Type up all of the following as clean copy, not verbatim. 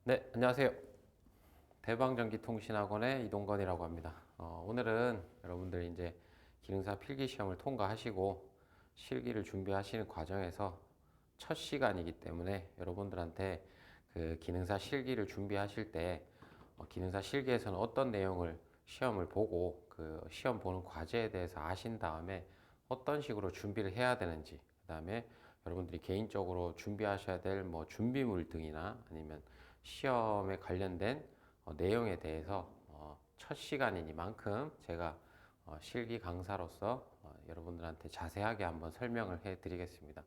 네, 안녕하세요. 대방전기통신학원의 이동건이라고 합니다. 오늘은 여러분들 이제 기능사 필기 시험을 통과하시고 실기를 준비하시는 과정에서 첫 시간이기 때문에 여러분들한테 그 기능사 실기를 준비하실 때 기능사 실기에서는 어떤 내용을 시험을 보고 그 시험 보는 과제에 대해서 아신 다음에 어떤 식으로 준비를 해야 되는지, 그 다음에 여러분들이 개인적으로 준비하셔야 될 뭐 준비물 등이나 아니면 시험에 관련된 내용에 대해서 첫 시간이니만큼 제가 실기 강사로서 여러분들한테 자세하게 한번 설명을 해 드리겠습니다.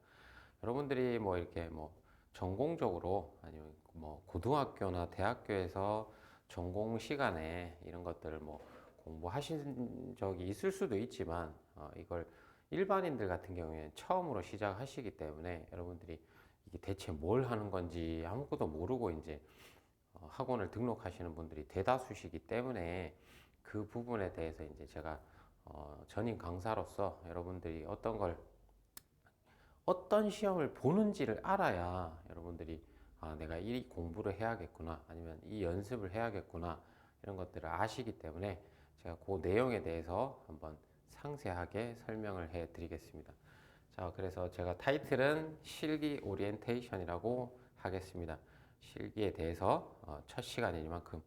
여러분들이 뭐 이렇게 뭐 전공적으로 아니면 뭐 고등학교나 대학교에서 전공 시간에 이런 것들을 뭐 공부하신 적이 있을 수도 있지만 이걸 일반인들 같은 경우에는 처음으로 시작하시기 때문에 여러분들이 이게 대체 뭘 하는 건지 아무것도 모르고 이제 학원을 등록하시는 분들이 대다수시기 때문에 그 부분에 대해서 이제 제가 전임 강사로서 여러분들이 어떤 시험을 보는지를 알아야 여러분들이 내가 이 공부를 해야겠구나 아니면 이 연습을 해야겠구나 이런 것들을 아시기 때문에 제가 그 내용에 대해서 한번 상세하게 설명을 해 드리겠습니다. 자, 그래서 제가 타이틀은 실기 오리엔테이션이라고 하겠습니다. 실기에 대해서 첫 시간이니만큼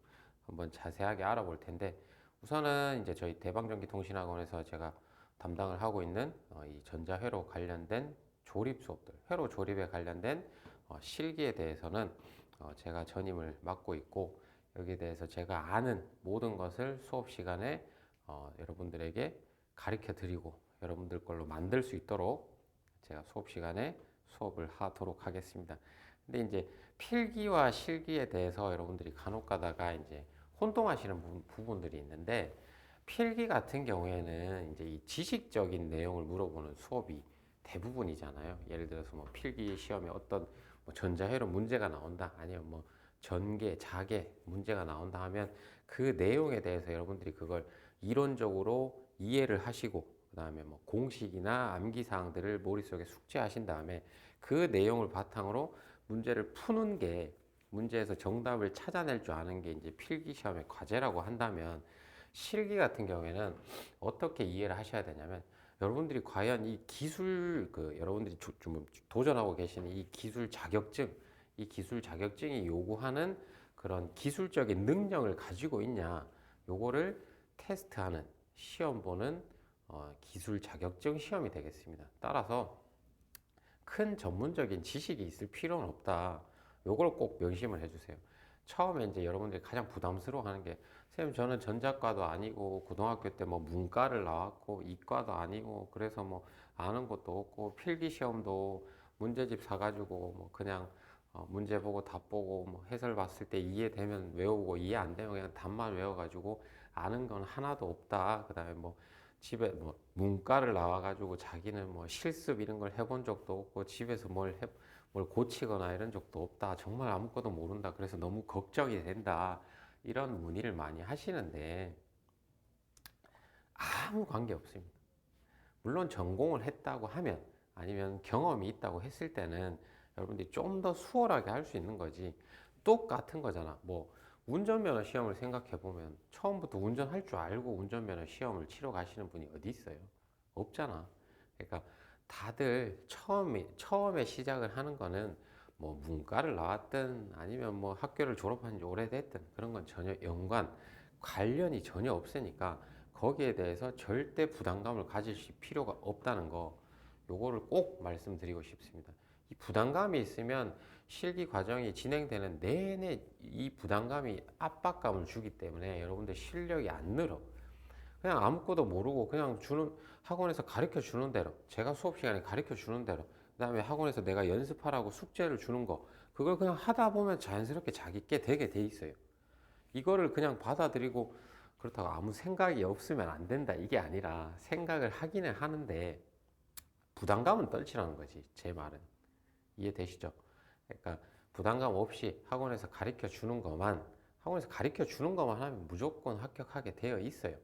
한번 자세하게 알아볼 텐데 우선은 이제 저희 대방전기통신학원에서 제가 담당을 하고 있는 이 전자회로 관련된 조립 수업들, 회로 조립에 관련된 실기에 대해서는 제가 전임을 맡고 있고 여기에 대해서 제가 아는 모든 것을 수업 시간에 여러분들에게 가르쳐 드리고 여러분들 걸로 만들 수 있도록 제가 수업 시간에 수업을 하도록 하겠습니다. 근데 이제 필기와 실기에 대해서 여러분들이 간혹 가다가 이제 혼동하시는 부분들이 있는데 필기 같은 경우에는 이제 이 지식적인 내용을 물어보는 수업이 대부분이잖아요. 예를 들어서 뭐 필기 시험에 어떤 뭐 전자회로 문제가 나온다, 아니면 뭐 전개, 자개 문제가 나온다 하면 그 내용에 대해서 여러분들이 그걸 이론적으로 이해를 하시고 그다음에 뭐 공식이나 암기 사항들을 머릿속에 숙지하신 다음에 그 내용을 바탕으로 문제를 푸는 게 문제에서 정답을 찾아낼 줄 아는 게 이제 필기 시험의 과제라고 한다면 실기 같은 경우에는 어떻게 이해를 하셔야 되냐면 여러분들이 과연 이 기술 여러분들이 좀 도전하고 계시는 이 기술 자격증이 요구하는 그런 기술적인 능력을 가지고 있냐 요거를 테스트하는 시험 보는 기술 자격증 시험이 되겠습니다. 따라서 큰 전문적인 지식이 있을 필요는 없다. 요걸 꼭 명심을 해주세요. 처음에 이제 여러분들이 가장 부담스러워하는 게 선생님 저는 전자과도 아니고 고등학교 때 뭐 문과를 나왔고 이과도 아니고 그래서 뭐 아는 것도 없고 필기 시험도 문제집 사가지고 뭐 그냥 문제 보고 답 보고 뭐 해설 봤을 때 이해되면 외우고 이해 안 되면 그냥 답만 외워가지고 아는 건 하나도 없다. 그다음에 뭐 집에 뭐 문과를 나와가지고 자기는 뭐 실습 이런 걸 해본 적도 없고 집에서 뭘 고치거나 이런 적도 없다. 정말 아무것도 모른다. 그래서 너무 걱정이 된다. 이런 문의를 많이 하시는데 아무 관계 없습니다. 물론 전공을 했다고 하면 아니면 경험이 있다고 했을 때는 여러분들이 좀 더 수월하게 할 수 있는 거지. 똑같은 거잖아. 뭐 운전면허 시험을 생각해 보면 처음부터 운전할 줄 알고 운전면허 시험을 치러 가시는 분이 어디 있어요? 없잖아. 그러니까 다들 처음에 시작을 하는 거는 뭐 문과를 나왔든 아니면 뭐 학교를 졸업한 지 오래됐든 그런 건 전혀 관련이 전혀 없으니까 거기에 대해서 절대 부담감을 가지실 필요가 없다는 거, 요거를 꼭 말씀드리고 싶습니다. 이 부담감이 있으면 실기 과정이 진행되는 내내 이 부담감이 압박감을 주기 때문에 여러분들 실력이 안 늘어. 그냥 아무것도 모르고 그냥 학원에서 가르쳐 주는 대로, 제가 수업 시간에 가르쳐 주는 대로, 그다음에 학원에서 내가 연습하라고 숙제를 주는 거, 그걸 그냥 하다 보면 자연스럽게 자기 게 되게 돼 있어요. 이거를 그냥 받아들이고 그렇다고 아무 생각이 없으면 안 된다 이게 아니라 생각을 하기는 하는데 부담감은 떨치라는 거지. 제 말은 이해되시죠? 그러니까 부담감 없이 학원에서 가르쳐 주는 것만 하면 무조건 합격하게 되어 있어요.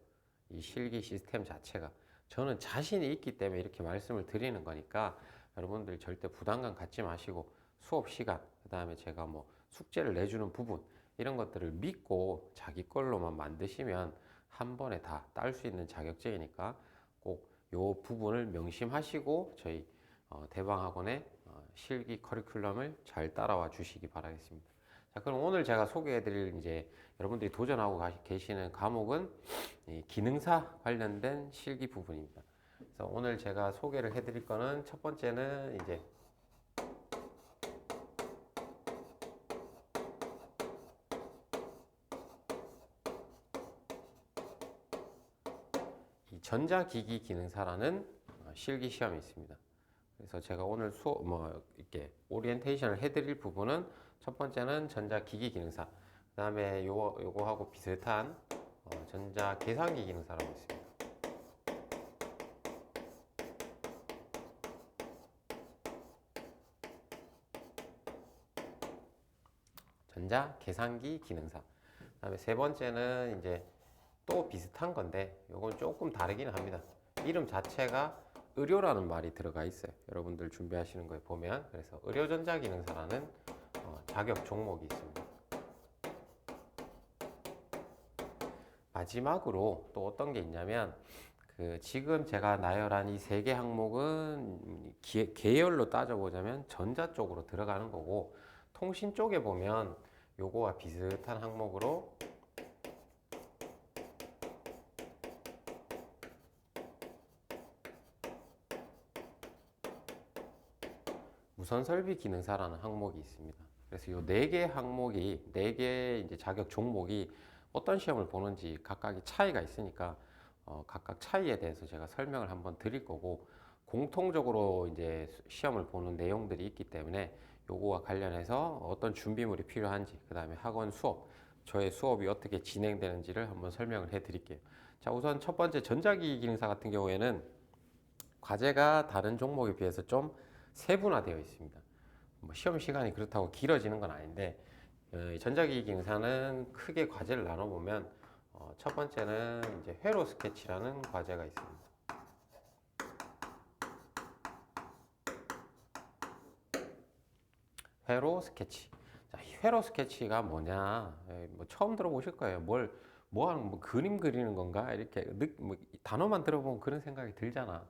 이 실기 시스템 자체가 저는 자신이 있기 때문에 이렇게 말씀을 드리는 거니까 여러분들이 절대 부담감 갖지 마시고 수업 시간, 그 다음에 제가 뭐 숙제를 내주는 부분 이런 것들을 믿고 자기 걸로만 만드시면 한 번에 다 딸 수 있는 자격증이니까 꼭 요 부분을 명심하시고 저희 대방학원의 실기 커리큘럼을 잘 따라와 주시기 바라겠습니다. 자, 그럼 오늘 제가 소개해드릴 이제 여러분들이 도전하고 계시는 과목은 이 기능사 관련된 실기 부분입니다. 그래서 오늘 제가 소개를 해드릴 거는 첫 번째는 이제 이 전자기기 기능사라는 실기 시험이 있습니다. 그래서 제가 오늘 이렇게 오리엔테이션을 해드릴 부분은 첫 번째는 전자기기 기능사, 그 다음에 요거하고 비슷한 전자계산기 기능사라고 있습니다. 전자계산기 기능사. 그 다음에 세 번째는 이제 또 비슷한 건데 요건 조금 다르기는 합니다. 이름 자체가 의료라는 말이 들어가 있어요. 여러분들 준비하시는 거에 보면. 그래서 의료전자기능사라는 자격 종목이 있습니다. 마지막으로 또 어떤 게 있냐면 지금 제가 나열한 이 세 개 항목은 계열로 따져보자면 전자 쪽으로 들어가는 거고, 통신 쪽에 보면 요거와 비슷한 항목으로 무선설비 기능사라는 항목이 있습니다. 그래서 이 네 개 항목이, 네 개 이제 자격 종목이 어떤 시험을 보는지 각각의 차이가 있으니까 각각 차이에 대해서 제가 설명을 한번 드릴 거고, 공통적으로 이제 시험을 보는 내용들이 있기 때문에 요거와 관련해서 어떤 준비물이 필요한지, 그 다음에 학원 수업, 저의 수업이 어떻게 진행되는지를 한번 설명을 해 드릴게요. 자, 우선 첫 번째 전자기기 기능사 같은 경우에는 과제가 다른 종목에 비해서 좀 세분화되어 있습니다. 뭐 시험 시간이 그렇다고 길어지는 건 아닌데, 전자기기 기능사는 크게 과제를 나눠보면 첫 번째는 이제 회로 스케치라는 과제가 있습니다. 회로 스케치. 자, 이 회로 스케치가 뭐냐? 뭐 처음 들어보실 거예요. 뭐 하는, 뭐 그림 그리는 건가? 이렇게 뭐 단어만 들어보면 그런 생각이 들잖아.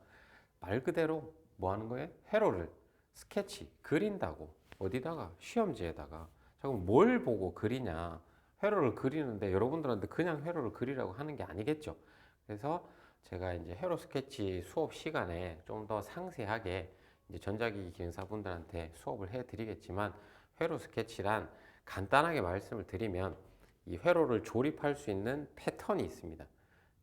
말 그대로 뭐 하는 거예요? 회로를 스케치, 그린다고. 어디다가? 시험지에다가. 자, 그럼 뭘 보고 그리냐? 회로를 그리는데 여러분들한테 그냥 회로를 그리라고 하는 게 아니겠죠. 그래서 제가 이제 회로 스케치 수업 시간에 좀 더 상세하게 이제 전자기기 기능사분들한테 수업을 해 드리겠지만, 회로 스케치란 간단하게 말씀을 드리면 이 회로를 조립할 수 있는 패턴이 있습니다.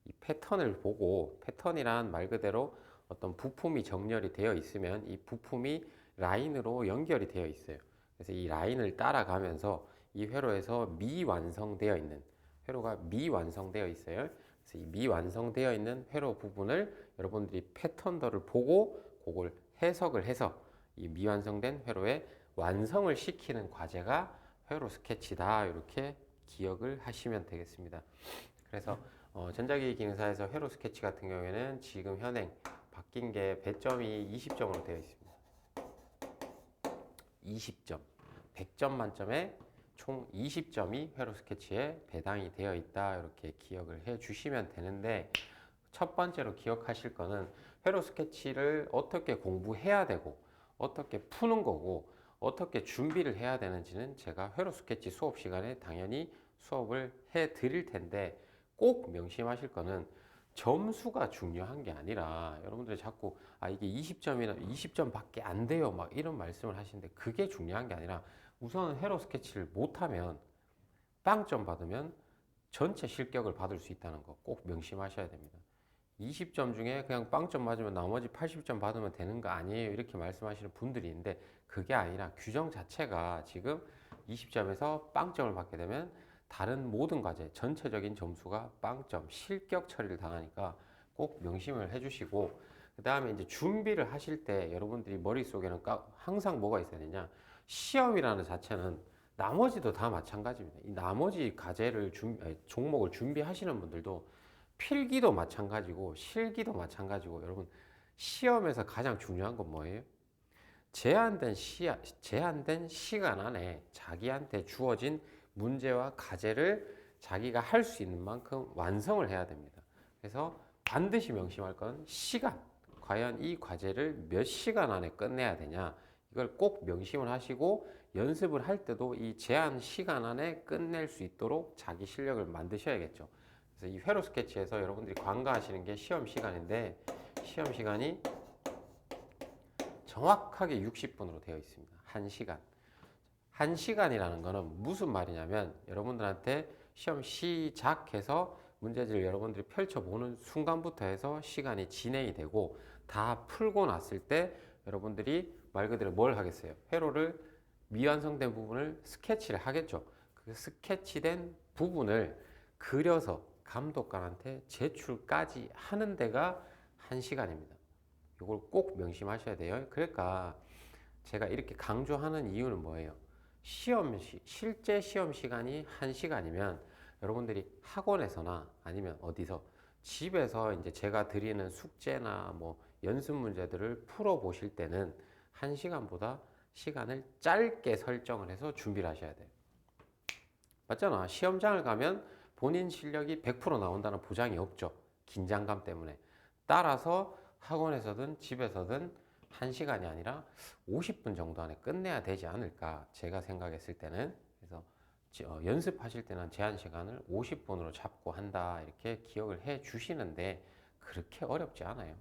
이 패턴을 보고, 패턴이란 말 그대로 어떤 부품이 정렬이 되어 있으면 이 부품이 라인으로 연결이 되어 있어요. 그래서 이 라인을 따라가면서 이 회로에서 미완성되어 있는, 회로가 미완성되어 있어요. 그래서 이 미완성되어 있는 회로 부분을 여러분들이 패턴들을 보고 그걸 해석을 해서 이 미완성된 회로의 완성을 시키는 과제가 회로 스케치다, 이렇게 기억을 하시면 되겠습니다. 그래서 전자기기 기능사에서 회로 스케치 같은 경우에는 지금 현행 바뀐 게 배점이 20점으로 되어 있습니다. 20점, 100점 만점에 총 20점이 회로 스케치에 배당이 되어 있다, 이렇게 기억을 해 주시면 되는데, 첫 번째로 기억하실 거는 회로 스케치를 어떻게 공부해야 되고 어떻게 푸는 거고 어떻게 준비를 해야 되는지는 제가 회로 스케치 수업 시간에 당연히 수업을 해 드릴 텐데, 꼭 명심하실 거는 점수가 중요한 게 아니라, 여러분들이 자꾸 이게 20점이나 20점밖에 안 돼요 막 이런 말씀을 하시는데, 그게 중요한 게 아니라 우선 회로 스케치를 못하면 빵점 받으면 전체 실격을 받을 수 있다는 거 꼭 명심하셔야 됩니다. 20점 중에 그냥 빵점 맞으면 나머지 80점 받으면 되는 거 아니에요, 이렇게 말씀하시는 분들이 있는데, 그게 아니라 규정 자체가 지금 20점에서 빵점을 받게 되면 다른 모든 과제 전체적인 점수가 빵점, 실격 처리를 당하니까 꼭 명심을 해주시고, 그 다음에 이제 준비를 하실 때 여러분들이 머릿속에는 항상 뭐가 있어야 되냐, 시험이라는 자체는 나머지도 다 마찬가지입니다. 이 나머지 과제를 종목을 준비하시는 분들도 필기도 마찬가지고 실기도 마찬가지고, 여러분 시험에서 가장 중요한 건 뭐예요? 제한된 시간 안에 자기한테 주어진 문제와 과제를 자기가 할 수 있는 만큼 완성을 해야 됩니다. 그래서 반드시 명심할 건 시간. 과연 이 과제를 몇 시간 안에 끝내야 되냐. 이걸 꼭 명심을 하시고 연습을 할 때도 이 제한 시간 안에 끝낼 수 있도록 자기 실력을 만드셔야겠죠. 그래서 이 회로 스케치에서 여러분들이 관가하시는 게 시험 시간인데 시험 시간이 정확하게 60분으로 되어 있습니다. 1시간. 1시간이라는 거는 무슨 말이냐면 여러분들한테 시험 시작해서 문제지를 여러분들이 펼쳐보는 순간부터 해서 시간이 진행이 되고 다 풀고 났을 때 여러분들이 말 그대로 뭘 하겠어요? 회로를 미완성된 부분을 스케치를 하겠죠. 그 스케치된 부분을 그려서 감독관한테 제출까지 하는 데가 1시간입니다. 이걸 꼭 명심하셔야 돼요. 그러니까 제가 이렇게 강조하는 이유는 뭐예요? 실제 시험 시간이 1시간이면 여러분들이 학원에서나 아니면 어디서 집에서 이제 제가 드리는 숙제나 뭐 연습 문제들을 풀어 보실 때는 1시간보다 시간을 짧게 설정을 해서 준비를 하셔야 돼요. 맞잖아. 시험장을 가면 본인 실력이 100% 나온다는 보장이 없죠. 긴장감 때문에. 따라서 학원에서든 집에서든 1시간이 아니라 50분 정도 안에 끝내야 되지 않을까 제가 생각했을 때는. 그래서 연습하실 때는 제한 시간을 50분으로 잡고 한다 이렇게 기억을 해 주시는데 그렇게 어렵지 않아요.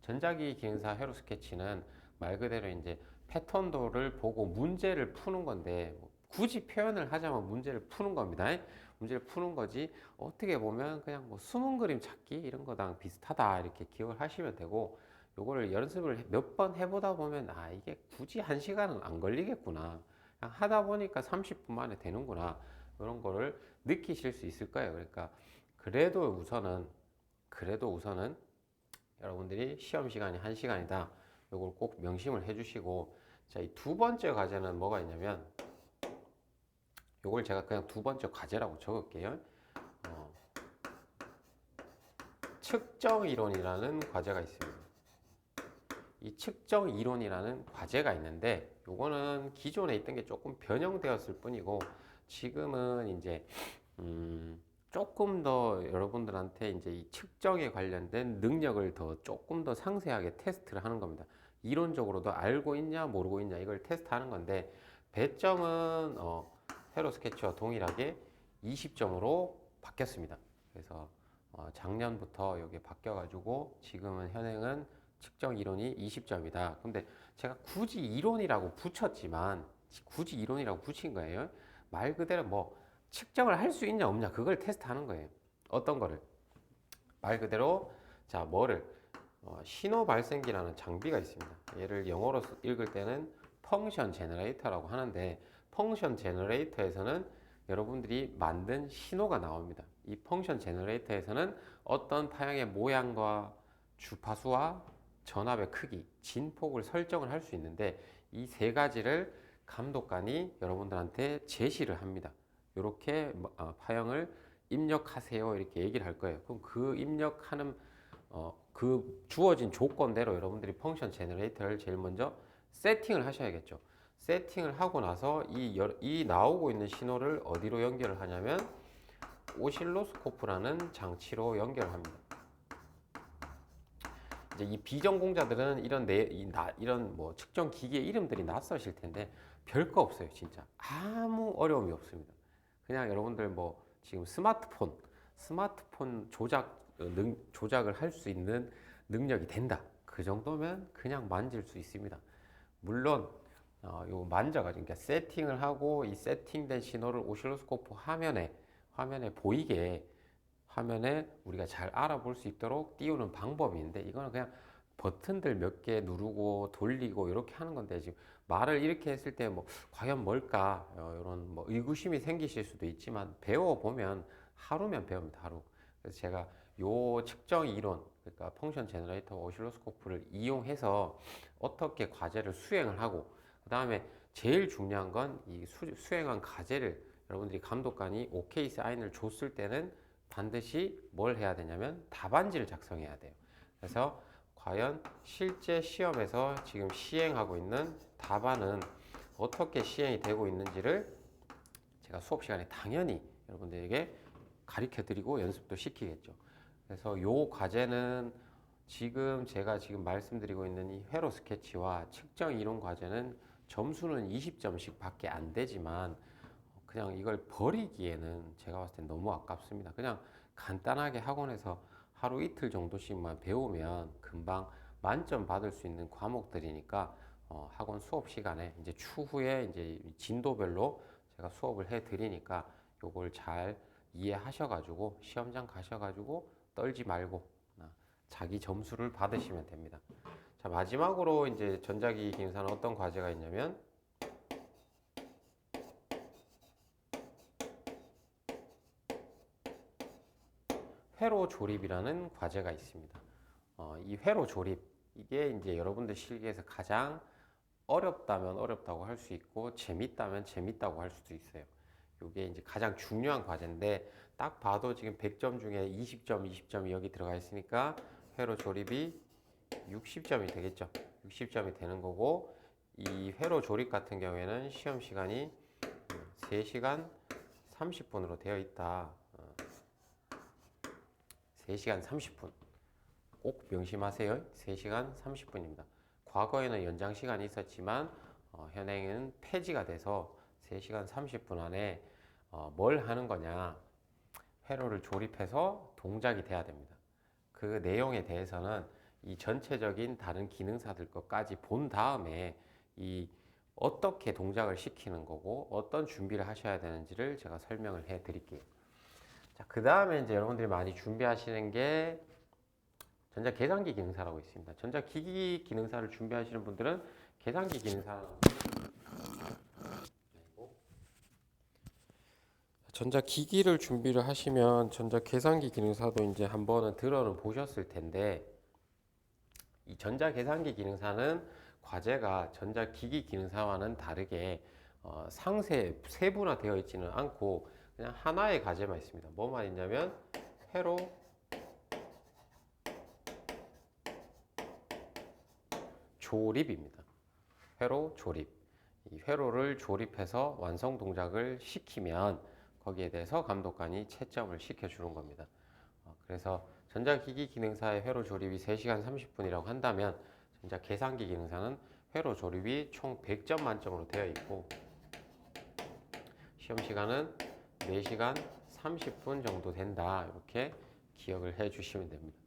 전자기기 기능사 회로 스케치는 말 그대로 이제 패턴도를 보고 문제를 푸는 건데 굳이 표현을 하자면 문제를 푸는 겁니다. 문제를 푸는 거지 어떻게 보면 그냥 뭐 숨은 그림 찾기 이런 거랑 비슷하다 이렇게 기억을 하시면 되고 요거를 연습을 몇 번 해보다 보면 아 이게 굳이 1시간은 안 걸리겠구나 그냥 하다 보니까 30분 만에 되는구나 이런 거를 느끼실 수 있을 거예요. 그러니까 그래도 우선은 여러분들이 시험 시간이 1시간이다 요걸 꼭 명심을 해주시고 자, 이 두 번째 과제는 뭐가 있냐면 요걸 제가 그냥 두 번째 과제라고 적을게요. 측정 이론이라는 과제가 있습니다. 이 측정 이론이라는 과제가 있는데 요거는 기존에 있던 게 조금 변형되었을 뿐이고 지금은 이제 조금 더 여러분들한테 이제 이 측정에 관련된 능력을 조금 더 상세하게 테스트를 하는 겁니다. 이론적으로도 알고 있냐 모르고 있냐 이걸 테스트하는 건데 배점은 회로 스케치와 동일하게 20점으로 바뀌었습니다. 그래서 작년부터 이게 바뀌어가지고 지금은 현행은 측정 이론이 20점이다. 근데 제가 굳이 이론이라고 붙인 거예요. 말 그대로 뭐 측정을 할 수 있냐 없냐 그걸 테스트하는 거예요. 어떤 거를? 말 그대로 자 뭐를 신호 발생기라는 장비가 있습니다. 얘를 영어로 읽을 때는 펑션 제너레이터라고 하는데 펑션 제너레이터에서는 여러분들이 만든 신호가 나옵니다. 이 펑션 제너레이터에서는 어떤 파형의 모양과 주파수와 전압의 크기, 진폭을 설정을 할 수 있는데 이 세 가지를 감독관이 여러분들한테 제시를 합니다. 이렇게 파형을 입력하세요 이렇게 얘기를 할 거예요. 그럼 그 입력하는 그 주어진 조건대로 여러분들이 펑션 제너레이터를 제일 먼저 세팅을 하셔야겠죠. 세팅을 하고 나서 이 나오고 있는 신호를 어디로 연결을 하냐면 오실로스코프라는 장치로 연결을 합니다. 이제 이 비전공자들은 이런 뭐 측정 기기의 이름들이 낯서실 텐데 별거 없어요, 진짜. 아무 어려움이 없습니다. 그냥 여러분들 뭐 지금 스마트폰 조작을 할 수 있는 능력이 된다. 그 정도면 그냥 만질 수 있습니다. 물론 요 만져가지고 그러니까 세팅을 하고 이 세팅된 신호를 오실로스코프 화면에 보이게 화면에 우리가 잘 알아볼 수 있도록 띄우는 방법이 있는데 이거는 그냥 버튼들 몇 개 누르고 돌리고 이렇게 하는 건데 지금 말을 이렇게 했을 때 뭐 과연 뭘까 이런 뭐 의구심이 생기실 수도 있지만 배워보면 하루면 배웁니다. 하루. 그래서 제가 요 측정 이론 그러니까 펑션 제너레이터 오실로스코프를 이용해서 어떻게 과제를 수행을 하고 그 다음에 제일 중요한 건 이 수행한 과제를 여러분들이 감독관이 오케이 사인을 줬을 때는 반드시 뭘 해야 되냐면 답안지를 작성해야 돼요. 그래서 과연 실제 시험에서 지금 시행하고 있는 답안은 어떻게 시행이 되고 있는지를 제가 수업 시간에 당연히 여러분들에게 가르쳐 드리고 연습도 시키겠죠. 그래서 요 과제는 제가 지금 말씀드리고 있는 이 회로 스케치와 측정 이론 과제는 점수는 20점씩 밖에 안 되지만 그냥 이걸 버리기에는 제가 봤을 땐 너무 아깝습니다. 그냥 간단하게 학원에서 하루 이틀 정도씩만 배우면 금방 만점 받을 수 있는 과목들이니까 학원 수업 시간에 이제 추후에 이제 진도별로 제가 수업을 해 드리니까 요걸 잘 이해하셔가지고 시험장 가셔가지고 떨지 말고 자기 점수를 받으시면 됩니다. 자, 마지막으로 이제 전자기기 기능사는 어떤 과제가 있냐면 회로 조립이라는 과제가 있습니다. 이 회로 조립 이게 이제 여러분들 실기에서 가장 어렵다면 어렵다고 할 수 있고 재밌다면 재밌다고 할 수도 있어요. 이게 이제 가장 중요한 과제인데 딱 봐도 지금 100점 중에 20점, 20점이 여기 들어가 있으니까 회로 조립이 60점이 되겠죠. 60점이 되는 거고 이 회로 조립 같은 경우에는 시험 시간이 3시간 30분으로 되어 있다. 3시간 30분. 꼭 명심하세요. 3시간 30분입니다. 과거에는 연장 시간이 있었지만 현행은 폐지가 돼서 3시간 30분 안에 뭘 하는 거냐? 회로를 조립해서 동작이 돼야 됩니다. 그 내용에 대해서는 이 전체적인 다른 기능사들 것까지 본 다음에 이 어떻게 동작을 시키는 거고 어떤 준비를 하셔야 되는지를 제가 설명을 해 드릴게요. 자, 그 다음에 이제 여러분들이 많이 준비하시는 게 전자계산기 기능사라고 있습니다. 전자기기 기능사를 준비하시는 분들은 계산기 기능사 전자기기를 준비를 하시면 전자계산기 기능사도 이제 한번은 들어는 보셨을 텐데 이 전자계산기 기능사는 과제가 전자기기 기능사와는 다르게 세분화되어 있지는 않고 그냥 하나의 과제만 있습니다. 뭐만 있냐면 회로 조립입니다. 회로 조립. 이 회로를 조립해서 완성 동작을 시키면 거기에 대해서 감독관이 채점을 시켜주는 겁니다. 그래서 전자기기 기능사의 회로 조립이 3시간 30분이라고 한다면 전자계산기 기능사는 회로 조립이 총 100점 만점으로 되어 있고 시험 시간은 4시간 30분 정도 된다. 이렇게 기억을 해 주시면 됩니다.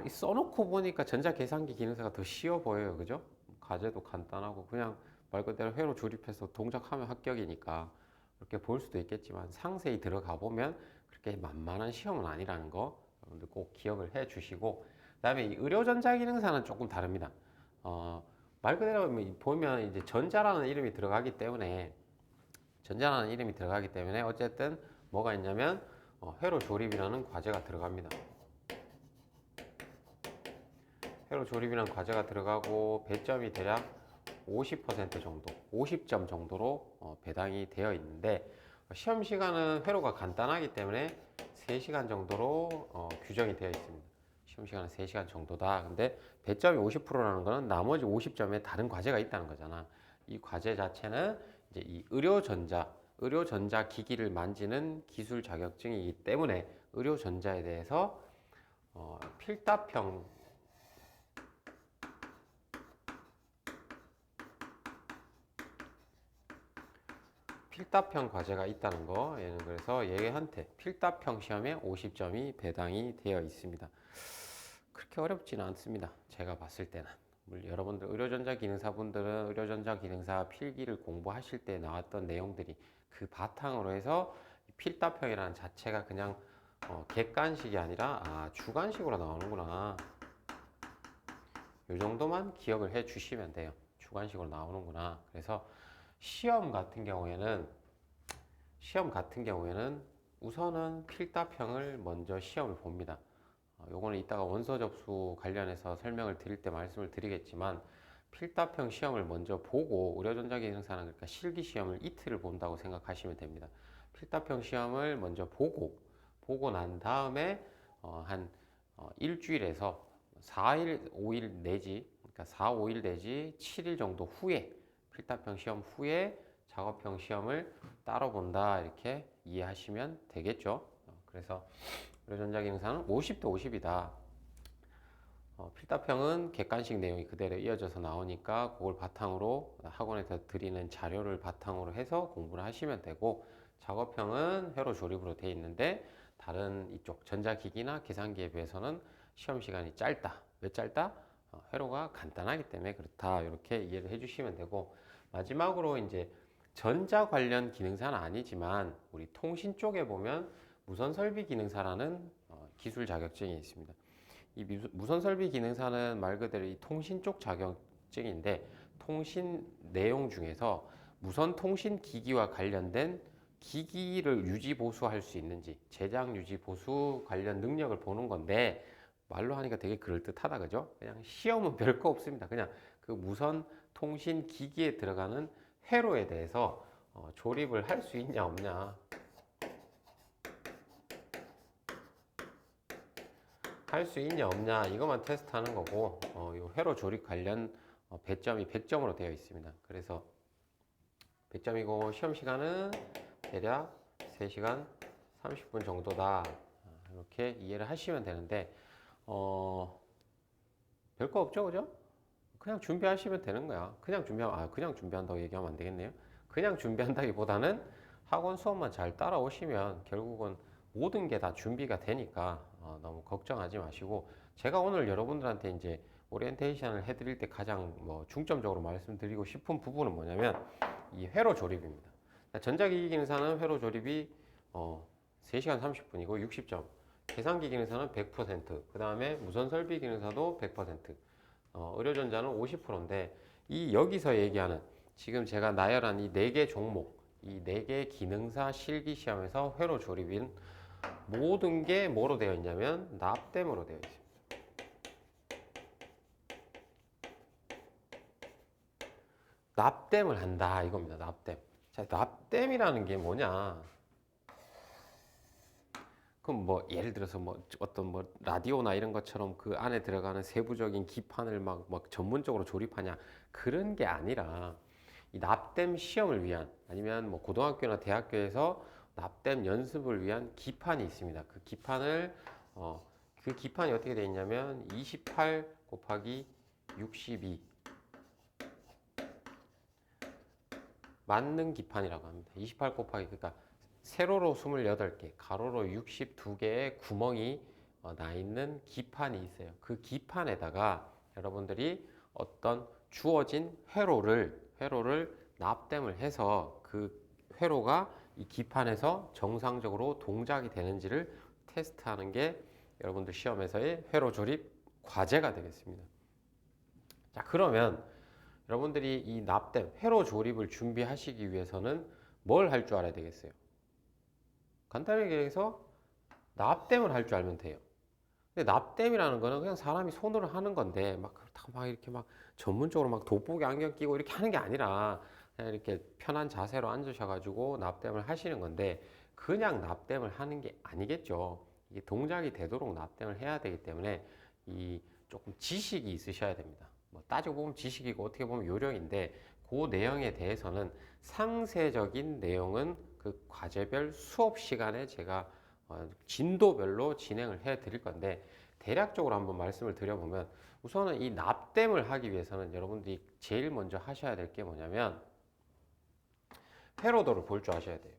써놓고 보니까 전자계산기 기능사가 더 쉬워 보여요. 그죠? 과제도 간단하고 그냥 말 그대로 회로 조립해서 동작하면 합격이니까 그렇게 볼 수도 있겠지만 상세히 들어가 보면 그렇게 만만한 시험은 아니라는 거 여러분들 꼭 기억을 해 주시고 그다음에 이 의료전자기능사는 조금 다릅니다. 말 그대로 보면 이제 전자라는 이름이 들어가기 때문에 어쨌든 뭐가 있냐면 회로 조립이라는 과제가 들어갑니다. 회로 조립이라는 과제가 들어가고 배점이 대략 50% 정도, 50점 정도로 배당이 되어 있는데 시험 시간은 회로가 간단하기 때문에 3시간 정도로 규정이 되어 있습니다. 시험 시간은 3시간 정도다. 근데 배점이 50%라는 거는 나머지 50점에 다른 과제가 있다는 거잖아. 이 과제 자체는 이제 이 의료전자 기기를 만지는 기술 자격증이기 때문에 의료전자에 대해서 필답형 과제가 있다는 거. 얘는 그래서 얘한테 필답형 시험에 50점이 배당이 되어 있습니다. 그렇게 어렵지는 않습니다. 제가 봤을 때는. 여러분들 의료전자 기능사분들은 의료전자 기능사 필기를 공부하실 때 나왔던 내용들이 그 바탕으로 해서 필답형이라는 자체가 그냥 객관식이 아니라 주관식으로 나오는구나. 이 정도만 기억을 해 주시면 돼요. 주관식으로 나오는구나. 그래서 시험 같은 경우에는 우선은 필답형을 먼저 시험을 봅니다. 요거는 이따가 원서 접수 관련해서 설명을 드릴 때 말씀을 드리겠지만 필답형 시험을 먼저 보고 의료전자기능사는 그러니까 실기 시험을 이틀을 본다고 생각하시면 됩니다. 필답형 시험을 먼저 보고 난 다음에 한 일주일에서 4일, 5일 내지 그러니까 4, 5일 내지 7일 정도 후에 필답형 시험 후에 작업형 시험을 따로 본다 이렇게 이해하시면 되겠죠. 그래서 의료전자기능사는 50대 50이다. 필답형은 객관식 내용이 그대로 이어져서 나오니까 그걸 바탕으로 학원에서 드리는 자료를 바탕으로 해서 공부를 하시면 되고, 작업형은 회로 조립으로 되어 있는데 다른 이쪽 전자기기나 계산기에 비해서는 시험 시간이 짧다. 왜 짧다? 회로가 간단하기 때문에 그렇다. 이렇게 이해를 해주시면 되고, 마지막으로 이제 전자 관련 기능사는 아니지만 우리 통신 쪽에 보면 무선설비 기능사라는 기술 자격증이 있습니다. 이 무선설비 기능사는 말 그대로 이 통신 쪽 자격증인데, 통신 내용 중에서 무선 통신 기기와 관련된 기기를 유지 보수할 수 있는지, 제작 유지 보수 관련 능력을 보는 건데, 말로 하니까 되게 그럴듯하다, 그죠? 그냥 시험은 별거 없습니다. 그냥 그 무선 통신 기기에 들어가는 회로에 대해서 조립을 할 수 있냐 없냐, 할 수 있냐 없냐 이것만 테스트하는 거고, 이 회로 조립 관련 배점이 100점으로 되어 있습니다. 그래서 100점이고 시험 시간은 대략 3시간 30분 정도다. 이렇게 이해를 하시면 되는데, 별거 없죠, 그죠? 그냥 준비하시면 되는 거야. 그냥 준비한다고 얘기하면 안 되겠네요. 그냥 준비한다기보다는 학원 수업만 잘 따라오시면 결국은 모든 게 다 준비가 되니까 너무 걱정하지 마시고, 제가 오늘 여러분들한테 이제 오리엔테이션을 해드릴 때 가장 중점적으로 말씀드리고 싶은 부분은 뭐냐면 이 회로 조립입니다. 전자기기 기능사는 회로 조립이 3시간 30분이고 60점, 계산기 기능사는 100%, 그 다음에 무선설비 기능사도 100%, 의료전자는 50%인데, 이 여기서 얘기하는 지금 제가 나열한 이 4개 종목, 이 4개 기능사 실기 시험에서 회로 조립인 모든 게 뭐로 되어 있냐면 납땜으로 되어 있습니다. 납땜을 한다 이겁니다. 납땜. 자, 납땜이라는 게 뭐냐? 그럼 예를 들어서 어떤 라디오나 이런 것처럼 그 안에 들어가는 세부적인 기판을 막 전문적으로 조립하냐, 그런 게 아니라 이 납땜 시험을 위한, 아니면 고등학교나 대학교에서 납땜 연습을 위한 기판이 있습니다. 그 기판이 어떻게 되어 있냐면 28 곱하기 62 맞는 기판이라고 합니다. 28 곱하기, 그러니까 세로로 28개, 가로로 62개의 구멍이 나 있는 기판이 있어요. 그 기판에다가 여러분들이 어떤 주어진 회로를 납땜을 해서 그 회로가 이 기판에서 정상적으로 동작이 되는지를 테스트하는 게 여러분들 시험에서의 회로 조립 과제가 되겠습니다. 자, 그러면 여러분들이 이 납땜, 회로 조립을 준비하시기 위해서는 뭘 할 줄 알아야 되겠어요? 간단하게 해서 납땜을 할 줄 알면 돼요. 근데 납땜이라는 거는 그냥 사람이 손으로 하는 건데 막 이렇게 막 전문적으로 막 돋보기 안경 끼고 이렇게 하는 게 아니라 그냥 이렇게 편한 자세로 앉으셔가지고 납땜을 하시는 건데, 그냥 납땜을 하는 게 아니겠죠. 이게 동작이 되도록 납땜을 해야 되기 때문에 이 조금 지식이 있으셔야 됩니다. 따지고 보면 지식이고 어떻게 보면 요령인데, 그 내용에 대해서는 상세적인 내용은 그 과제별 수업 시간에 제가 진도별로 진행을 해 드릴 건데, 대략적으로 한번 말씀을 드려보면, 우선은 이 납땜을 하기 위해서는 여러분들이 제일 먼저 하셔야 될 게 뭐냐면 회로도를 볼 줄 아셔야 돼요.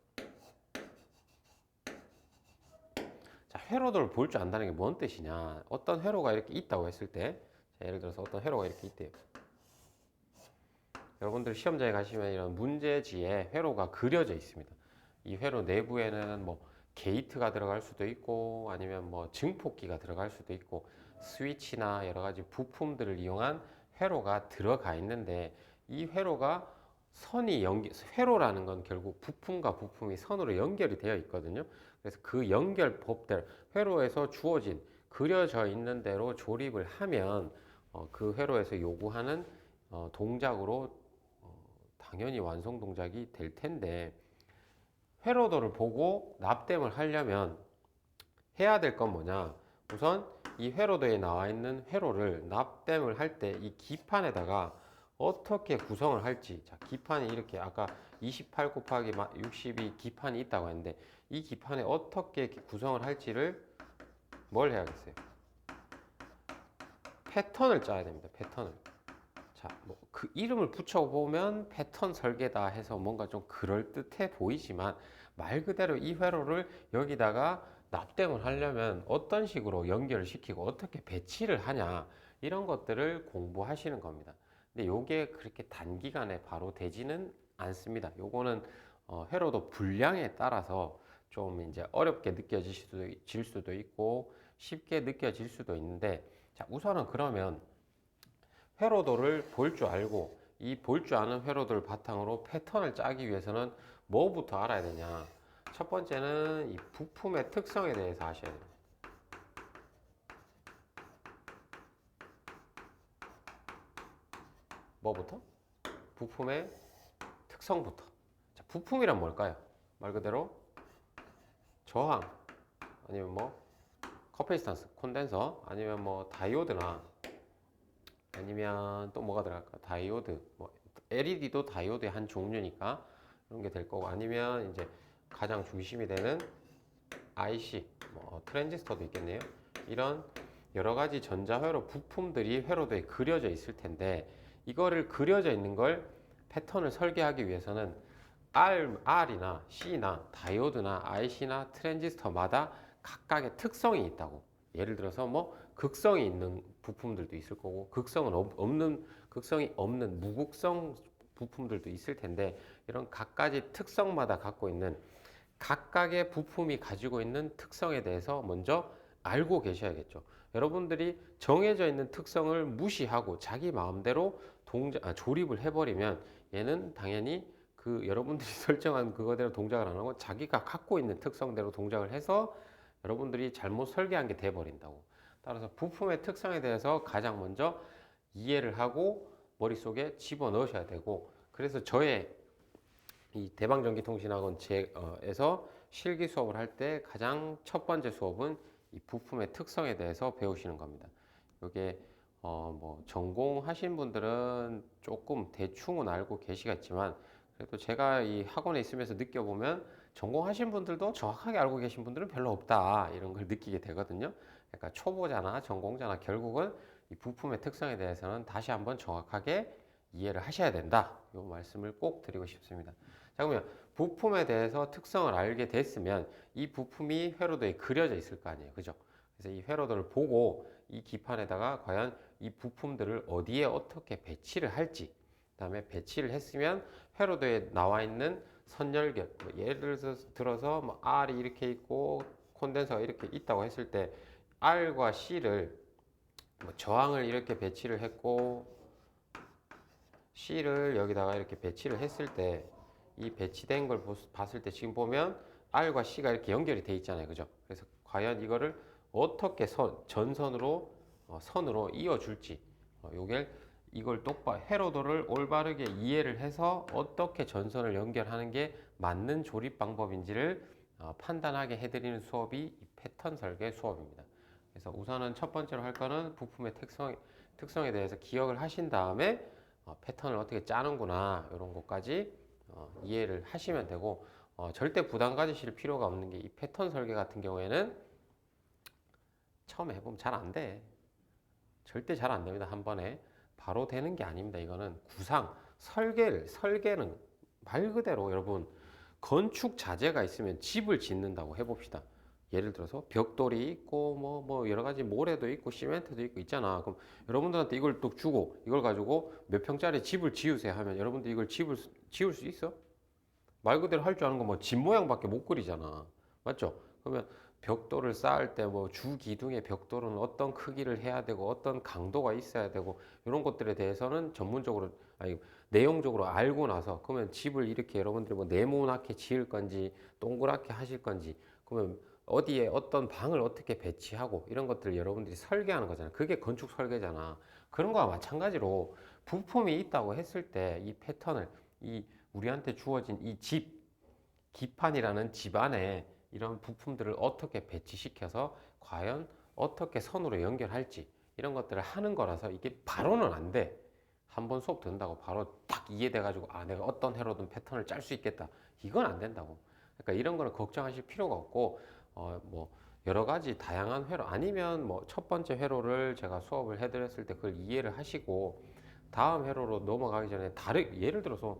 자, 회로도를 볼 줄 안다는 게 뭔 뜻이냐? 어떤 회로가 이렇게 있다고 했을 때, 자, 예를 들어서 어떤 회로가 이렇게 있대요. 여러분들 시험장에 가시면 이런 문제지에 회로가 그려져 있습니다. 이 회로 내부에는 게이트가 들어갈 수도 있고, 아니면 증폭기가 들어갈 수도 있고, 스위치나 여러 가지 부품들을 이용한 회로가 들어가 있는데, 이 회로가 회로라는 건 결국 부품과 부품이 선으로 연결이 되어 있거든요. 그래서 그 연결법대로 회로에서 주어진 그려져 있는 대로 조립을 하면 그 회로에서 요구하는 동작으로 당연히 완성 동작이 될 텐데, 회로도를 보고 납땜을 하려면 해야 될 건 뭐냐? 우선 이 회로도에 나와 있는 회로를 납땜을 할 때 이 기판에다가 어떻게 구성을 할지. 자, 기판이 이렇게 아까 28 곱하기 60이 기판이 있다고 했는데 이 기판에 어떻게 구성을 할지를 뭘 해야겠어요? 패턴을 짜야 됩니다. 패턴을. 자, 뭐 그 이름을 붙여보면 패턴 설계다 해서 뭔가 좀 그럴듯해 보이지만 말 그대로 이 회로를 여기다가 납땜을 하려면 어떤 식으로 연결을 시키고 어떻게 배치를 하냐 이런 것들을 공부하시는 겁니다. 근데 요게 그렇게 단기간에 바로 되지는 않습니다. 요거는 회로도 분량에 따라서 좀 이제 어렵게 느껴질 수도 있고 쉽게 느껴질 수도 있는데 자, 우선은 그러면 회로도를 볼 줄 알고 이 볼 줄 아는 회로도를 바탕으로 패턴을 짜기 위해서는 뭐부터 알아야 되냐? 첫 번째는 이 부품의 특성에 대해서 아셔야 돼요. 뭐부터? 부품의 특성부터. 자, 부품이란 뭘까요? 말 그대로 저항 아니면 뭐 커피스탄스, 콘덴서 아니면 뭐 다이오드나 아니면 또 뭐가 들어갈까? 다이오드, 뭐 LED도 다이오드의 한 종류니까 그런 게 될 거고 아니면 이제 가장 중심이 되는 IC, 뭐 트랜지스터도 있겠네요. 이런 여러 가지 전자회로 부품들이 회로도에 그려져 있을 텐데 이거를 그려져 있는 걸 패턴을 설계하기 위해서는 R이나 C나 다이오드나 IC나 트랜지스터마다 각각의 특성이 있다고. 예를 들어서 뭐 극성이 있는 부품들도 있을 거고 극성이 없는 무극성 부품들도 있을 텐데 이런 각가지 특성마다 갖고 있는 각각의 부품이 가지고 있는 특성에 대해서 먼저 알고 계셔야겠죠. 여러분들이 정해져 있는 특성을 무시하고 자기 마음대로 조립을 해버리면 얘는 당연히 그 여러분들이 설정한 그거대로 동작을 안 하고 자기가 갖고 있는 특성대로 동작을 해서 여러분들이 잘못 설계한 게 돼버린다고. 따라서 부품의 특성에 대해서 가장 먼저 이해를 하고 머릿속에 집어 넣으셔야 되고 그래서 저의 이 대방전기통신학원에서 실기 수업을 할 때 가장 첫 번째 수업은 이 부품의 특성에 대해서 배우시는 겁니다. 이게 뭐 전공하신 분들은 조금 대충은 알고 계시겠지만 그래도 제가 이 학원에 있으면서 느껴보면 전공하신 분들도 정확하게 알고 계신 분들은 별로 없다 이런 걸 느끼게 되거든요. 그러니까 초보자나 전공자나 결국은 이 부품의 특성에 대해서는 다시 한번 정확하게 이해를 하셔야 된다. 이 말씀을 꼭 드리고 싶습니다. 자, 그러면 부품에 대해서 특성을 알게 됐으면 이 부품이 회로도에 그려져 있을 거 아니에요. 그죠? 그래서 이 회로도를 보고 이 기판에다가 과연 이 부품들을 어디에 어떻게 배치를 할지, 그다음에 배치를 했으면 회로도에 나와 있는 선열결, 뭐 예를 들어서 뭐 R이 이렇게 있고 콘덴서가 이렇게 있다고 했을 때 R과 C를 뭐 저항을 이렇게 배치를 했고 C를 여기다가 이렇게 배치를 했을 때 이 배치된 걸 봤을 때 지금 보면 R과 C가 이렇게 연결이 돼 있잖아요. 그죠? 그래서 과연 이거를 어떻게 전선으로 선으로 이어줄지 이걸 똑바로 회로도를 올바르게 이해를 해서 어떻게 전선을 연결하는 게 맞는 조립 방법인지를 판단하게 해드리는 수업이 이 패턴 설계 수업입니다. 그래서 우선은 첫 번째로 할 거는 부품의 특성에 대해서 기억을 하신 다음에 패턴을 어떻게 짜는구나 이런 것까지 이해를 하시면 되고 절대 부담 가지실 필요가 없는 게 이 패턴 설계 같은 경우에는 처음에 해보면 잘 안 돼. 절대 잘 안 됩니다. 한 번에 바로 되는 게 아닙니다. 이거는 설계는 말 그대로 여러분 건축 자재가 있으면 집을 짓는다고 해봅시다. 예를 들어서 벽돌이 있고 뭐 여러 가지 모래도 있고 시멘트도 있고 있잖아. 그럼 여러분들한테 이걸 또 주고 이걸 가지고 몇 평짜리 집을 지으세요 하면 여러분들 이걸 지을 수 있어? 말 그대로 할 줄 아는 건 뭐 집 모양밖에 못 그리잖아. 맞죠? 그러면 벽돌을 쌓을 때 뭐 주기둥의 벽돌은 어떤 크기를 해야 되고 어떤 강도가 있어야 되고 이런 것들에 대해서는 전문적으로 아니 내용적으로 알고 나서 그러면 집을 이렇게 여러분들이 뭐 네모나게 지을 건지 동그랗게 하실 건지 그러면 어디에 어떤 방을 어떻게 배치하고 이런 것들을 여러분들이 설계하는 거잖아. 그게 건축 설계잖아. 그런 거와 마찬가지로 부품이 있다고 했을 때 이 패턴을 이 우리한테 주어진 이 기판이라는 집 안에 이런 부품들을 어떻게 배치시켜서 과연 어떻게 선으로 연결할지 이런 것들을 하는 거라서 이게 바로는 안 돼. 한 번 수업 듣는다고 바로 딱 이해돼가지고 아 내가 어떤 회로든 패턴을 짤 수 있겠다. 이건 안 된다고. 그러니까 이런 거는 걱정하실 필요가 없고 뭐 여러 가지 다양한 회로 아니면 뭐 첫 번째 회로를 제가 수업을 해드렸을 때 그걸 이해를 하시고 다음 회로로 넘어가기 전에 예를 들어서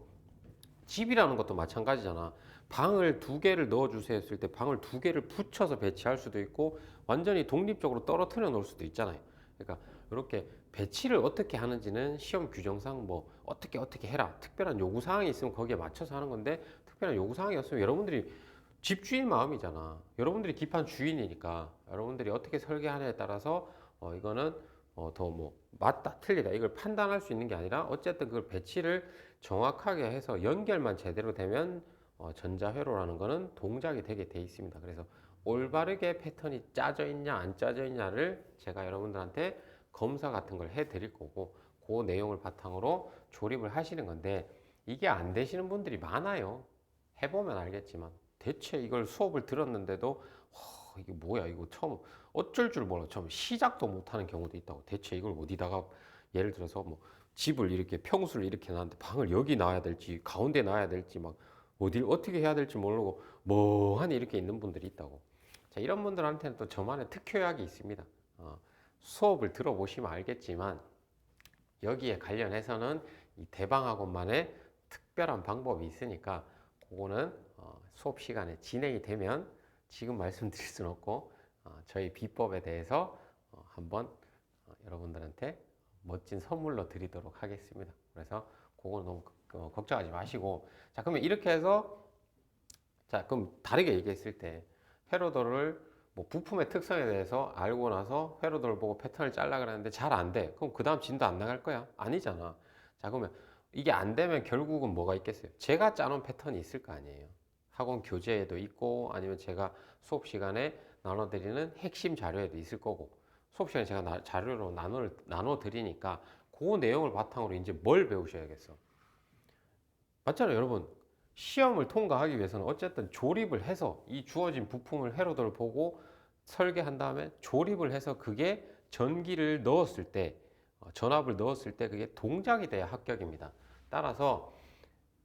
집이라는 것도 마찬가지잖아. 방을 두 개를 넣어주세요 했을 때 방을 두 개를 붙여서 배치할 수도 있고 완전히 독립적으로 떨어뜨려 놓을 수도 있잖아요. 그러니까 이렇게 배치를 어떻게 하는지는 시험 규정상 뭐 어떻게 해라. 특별한 요구사항이 있으면 거기에 맞춰서 하는 건데 특별한 요구사항이 없으면 여러분들이 집주인 마음이잖아. 여러분들이 기판 주인이니까 여러분들이 어떻게 설계하냐에 따라서 이거는 더 뭐 맞다 틀리다 이걸 판단할 수 있는 게 아니라 어쨌든 그걸 배치를 정확하게 해서 연결만 제대로 되면 전자회로라는 거는 동작이 되게 돼 있습니다. 그래서 올바르게 패턴이 짜져 있냐 안 짜져 있냐를 제가 여러분들한테 검사 같은 걸 해 드릴 거고 그 내용을 바탕으로 조립을 하시는 건데 이게 안 되시는 분들이 많아요. 해보면 알겠지만 대체 이걸 수업을 들었는데도 이게 뭐야 이거 처음 어쩔 줄 몰라 처음 시작도 못하는 경우도 있다고. 대체 이걸 어디다가 예를 들어서 뭐 집을 이렇게 평수를 이렇게 놨는데 방을 여기 놔야 될지 가운데 놔야 될지 막 어딜 어떻게 해야 될지 모르고 멍하니 이렇게 있는 분들이 있다고. 자, 이런 분들한테는 또 저만의 특효약이 있습니다. 수업을 들어보시면 알겠지만 여기에 관련해서는 이 대방학원만의 특별한 방법이 있으니까 그거는 수업 시간에 진행이 되면 지금 말씀드릴 수는 없고 저희 비법에 대해서 한번 여러분들한테 멋진 선물로 드리도록 하겠습니다. 그래서 그거 너무 걱정하지 마시고 자 그러면 이렇게 해서 자 그럼 다르게 얘기했을 때 회로도를 뭐 부품의 특성에 대해서 알고 나서 회로도를 보고 패턴을 잘라 그랬는데 잘 안 돼. 그럼 그 다음 진도 안 나갈 거야? 아니잖아. 자 그러면 이게 안 되면 결국은 뭐가 있겠어요? 제가 짜놓은 패턴이 있을 거 아니에요. 학원 교재에도 있고 아니면 제가 수업 시간에 나눠드리는 핵심 자료에도 있을 거고 수업 시간에 제가 자료로 나눠 드리니까 그 내용을 바탕으로 이제 뭘 배우셔야겠어? 맞잖아요, 여러분. 시험을 통과하기 위해서는 어쨌든 조립을 해서 이 주어진 부품을 회로도를 보고 설계한 다음에 조립을 해서 그게 전기를 넣었을 때, 전압을 넣었을 때 그게 동작이 돼야 합격입니다. 따라서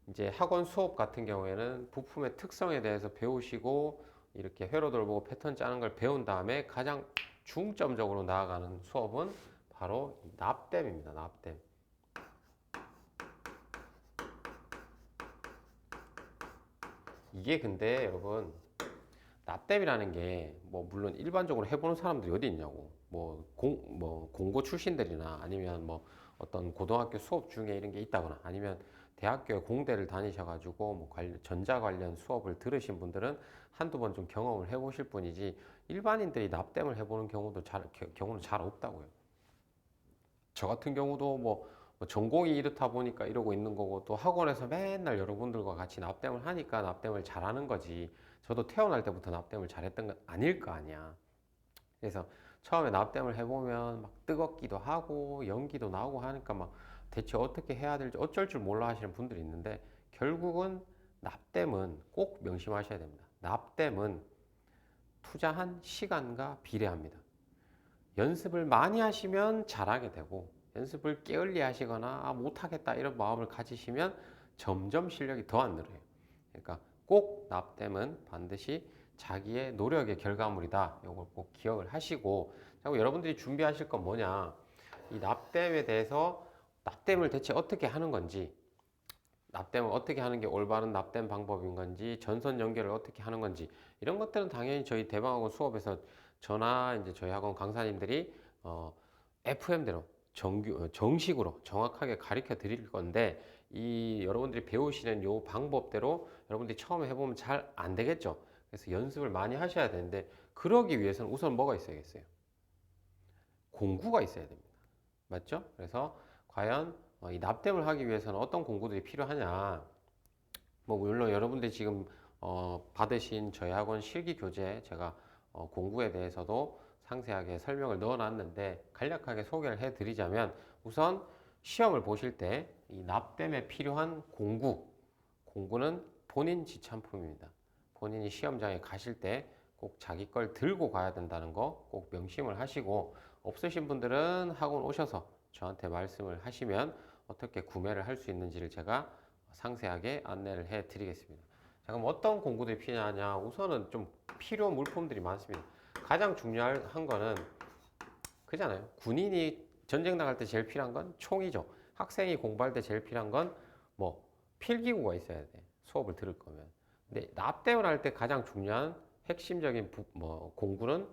이제 학원 수업 같은 경우에는 부품의 특성에 대해서 배우시고 이렇게 회로도를 보고 패턴 짜는 걸 배운 다음에 가장 중점적으로 나아가는 수업은 바로 납땜입니다. 납땜. 이게 근데 여러분 납땜이라는 게 뭐 물론 일반적으로 해보는 사람들이 어디 있냐고 뭐 공고 출신들이나 아니면 뭐 어떤 고등학교 수업 중에 이런 게 있다거나 아니면 대학교에 공대를 다니셔가지고 뭐 전자 관련 수업을 들으신 분들은 한두 번 좀 경험을 해보실 뿐이지 일반인들이 납땜을 해보는 경우는 잘 없다고요. 저 같은 경우도 뭐 전공이 이렇다 보니까 이러고 있는 거고 또 학원에서 맨날 여러분들과 같이 납땜을 하니까 납땜을 잘하는 거지. 저도 태어날 때부터 납땜을 잘했던 건 아닐 거 아니야. 그래서 처음에 납땜을 해보면 막 뜨겁기도 하고 연기도 나오고 하니까 막 대체 어떻게 해야 될지 어쩔 줄 몰라 하시는 분들이 있는데 결국은 납땜은 꼭 명심하셔야 됩니다. 납땜은 투자한 시간과 비례합니다. 연습을 많이 하시면 잘하게 되고 연습을 게을리 하시거나 못하겠다 이런 마음을 가지시면 점점 실력이 더 안 늘어요. 그러니까 꼭 납땜은 반드시 자기의 노력의 결과물이다. 이걸 꼭 기억을 하시고 자꾸 여러분들이 준비하실 건 뭐냐 이 납땜에 대해서 납땜을 대체 어떻게 하는 건지 납땜을 어떻게 하는 게 올바른 납땜 방법인 건지 전선 연결을 어떻게 하는 건지 이런 것들은 당연히 저희 대방학원 수업에서 저나 이제 저희 학원 강사님들이 FM대로 정식으로 정확하게 가르쳐 드릴 건데 이 여러분들이 배우시는 요 방법대로 여러분들이 처음에 해보면 잘 안 되겠죠. 그래서 연습을 많이 하셔야 되는데 그러기 위해서는 우선 뭐가 있어야겠어요? 공구가 있어야 됩니다. 맞죠? 그래서 과연 이 납땜을 하기 위해서는 어떤 공구들이 필요하냐? 뭐 물론 여러분들이 지금 받으신 저희 학원 실기 교재 제가 공구에 대해서도 상세하게 설명을 넣어놨는데 간략하게 소개를 해드리자면 우선 시험을 보실 때 이 납땜에 필요한 공구는 본인 지참품입니다. 본인이 시험장에 가실 때 꼭 자기 걸 들고 가야 된다는 거 꼭 명심을 하시고, 없으신 분들은 학원 오셔서 저한테 말씀을 하시면 어떻게 구매를 할 수 있는지를 제가 상세하게 안내를 해 드리겠습니다. 자, 그럼 어떤 공구들이 필요하냐? 우선은 좀 필요 물품들이 많습니다. 가장 중요한 거는 그잖아요. 군인이 전쟁 나갈 때 제일 필요한 건 총이죠. 학생이 공부할 때 제일 필요한 건 뭐 필기구가 있어야 돼. 수업을 들을 거면. 근데 납땜을 할 때 가장 중요한 핵심적인 공구는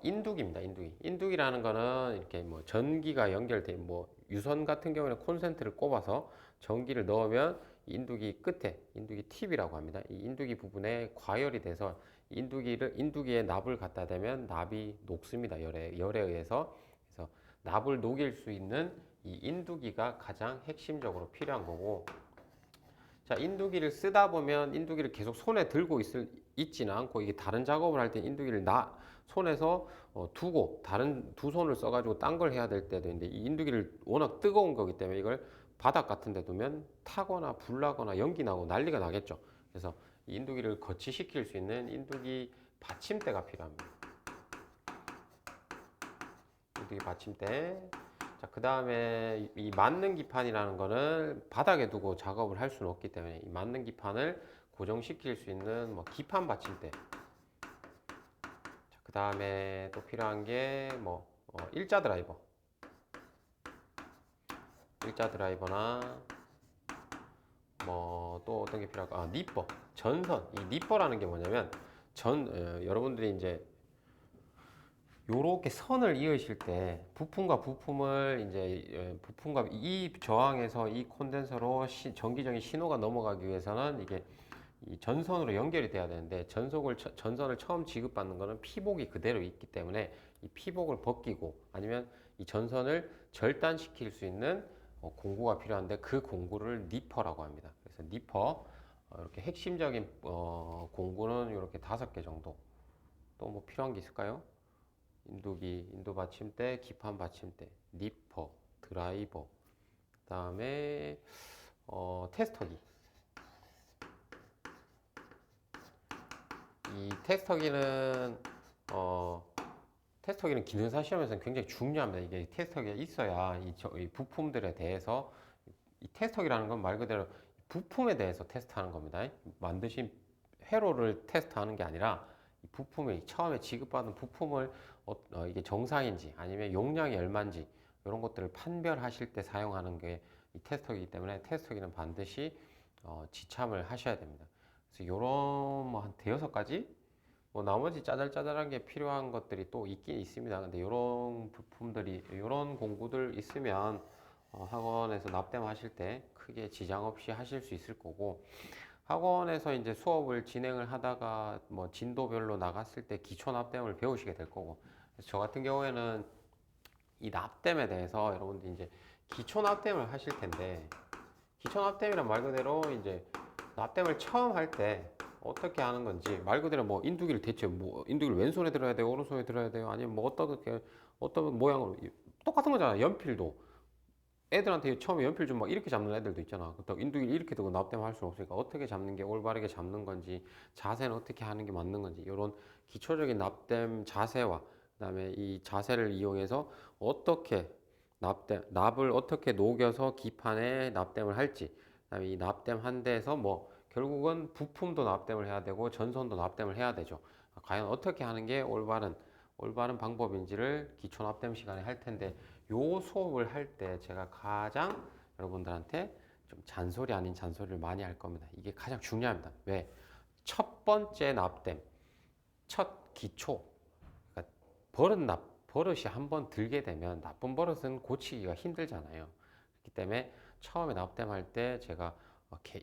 인두기입니다. 인두기. 인두기라는 거는 이렇게 뭐 전기가 연결된 뭐 유선 같은 경우에는 콘센트를 꼽아서 전기를 넣으면 인두기 끝에 인두기 팁이라고 합니다. 이 인두기 부분에 과열이 돼서 인두기에 납을 갖다 대면 납이 녹습니다. 열에 의해서. 그래서 납을 녹일 수 있는 이 인두기가 가장 핵심적으로 필요한 거고, 자, 인두기를 쓰다 보면 인두기를 계속 손에 들고 있지는 않고, 이게 다른 작업을 할 때 인두기를 손에서 두고 다른 두 손을 써가지고 딴 걸 해야 될 때도 있는데, 이 인두기를 워낙 뜨거운 거기 때문에 이걸 바닥 같은 데 두면 타거나 불나거나 연기 나고 난리가 나겠죠. 그래서 이 인두기를 거치시킬 수 있는 인두기 받침대가 필요합니다. 인두기 받침대. 자, 그 다음에 이 맞는 기판이라는 거는 바닥에 두고 작업을 할 수는 없기 때문에 이 맞는 기판을 고정시킬 수 있는 뭐 기판 받침대. 자, 그 다음에 또 필요한 게 뭐 일자 드라이버. 일자 드라이버나 뭐 또 어떤 게 필요할까? 니퍼, 전선. 이 니퍼라는 게 뭐냐면 여러분들이 이제 요렇게 선을 이으실 때 부품과 부품을 이제 부품과 이 저항에서 이 콘덴서로 전기적인 신호가 넘어가기 위해서는 이게 이 전선으로 연결이 돼야 되는데, 전선을 처음 지급받는 거는 피복이 그대로 있기 때문에 이 피복을 벗기고 아니면 이 전선을 절단시킬 수 있는 공구가 필요한데, 그 공구를 니퍼라고 합니다. 그래서 니퍼 이렇게 핵심적인 공구는 이렇게 5개 정도. 또 뭐 필요한 게 있을까요? 인두기, 인두 받침대, 기판 받침대, 니퍼, 드라이버, 그다음에 테스터기. 이 테스터기는 기능사 시험에서는 굉장히 중요합니다. 이게 테스터기가 있어야 이 부품들에 대해서, 이 테스터기라는 건 말 그대로 부품에 대해서 테스트하는 겁니다. 만드신 회로를 테스트하는 게 아니라 이 부품이 처음에 지급받은 부품을 이게 정상인지 아니면 용량이 얼마인지 이런 것들을 판별하실 때 사용하는 게 이 테스터기이기 때문에 테스터기는 반드시 지참을 하셔야 됩니다. 그래서 이런 뭐 한 대여섯 가지, 뭐 나머지 짜잘짜잘한 게 필요한 것들이 또 있긴 있습니다. 근데 이런 부품들이, 이런 공구들 있으면 학원에서 납땜 하실 때 크게 지장 없이 하실 수 있을 거고, 학원에서 이제 수업을 진행을 하다가 뭐 진도별로 나갔을 때 기초 납땜을 배우시게 될 거고, 그래서 저 같은 경우에는 이 납땜에 대해서 여러분들이 이제 기초 납땜을 하실 텐데, 기초 납땜이란 말 그대로 이제 납땜을 처음 할 때 어떻게 하는 건지, 말 그대로 뭐 인두기를 대체 뭐 인두기를 왼손에 들어야 돼요, 오른손에 들어야 돼요, 아니면 뭐 어떤 모양으로, 똑같은 거잖아. 연필도 애들한테 처음에 연필 좀 막 이렇게 잡는 애들도 있잖아. 그렇다고 인두기를 이렇게 두고 납땜 할 수는 없으니까 어떻게 잡는 게 올바르게 잡는 건지, 자세는 어떻게 하는 게 맞는 건지, 이런 기초적인 납땜 자세와 그다음에 이 자세를 이용해서 어떻게 납을 어떻게 녹여서 기판에 납땜을 할지, 그다음에 이 납땜 한 대에서 뭐 결국은 부품도 납땜을 해야 되고 전선도 납땜을 해야 되죠. 과연 어떻게 하는 게 올바른 방법인지를 기초 납땜 시간에 할 텐데, 요 수업을 할 때 제가 가장 여러분들한테 좀 잔소리 아닌 잔소리를 많이 할 겁니다. 이게 가장 중요합니다. 왜? 첫 번째 납땜, 첫 기초, 그러니까 버릇이 한번 들게 되면 나쁜 버릇은 고치기가 힘들잖아요. 그렇기 때문에 처음에 납땜할 때 제가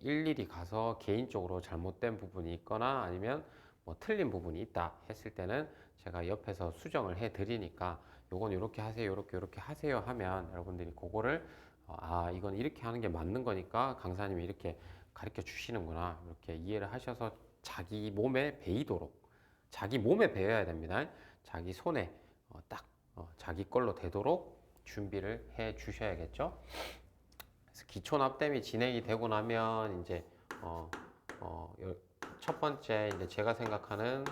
일일이 가서 개인적으로 잘못된 부분이 있거나 아니면 뭐 틀린 부분이 있다 했을 때는 제가 옆에서 수정을 해 드리니까, 요건 이렇게 하세요, 이렇게 하세요 하면 여러분들이 그거를 이건 이렇게 하는 게 맞는 거니까 강사님이 이렇게 가르쳐 주시는구나, 이렇게 이해를 하셔서 자기 몸에 배워야 됩니다. 자기 손에 자기 걸로 되도록 준비를 해 주셔야겠죠. 그래서 기초 납땜이 진행이 되고 나면 이제 첫 번째 이제 제가 생각하는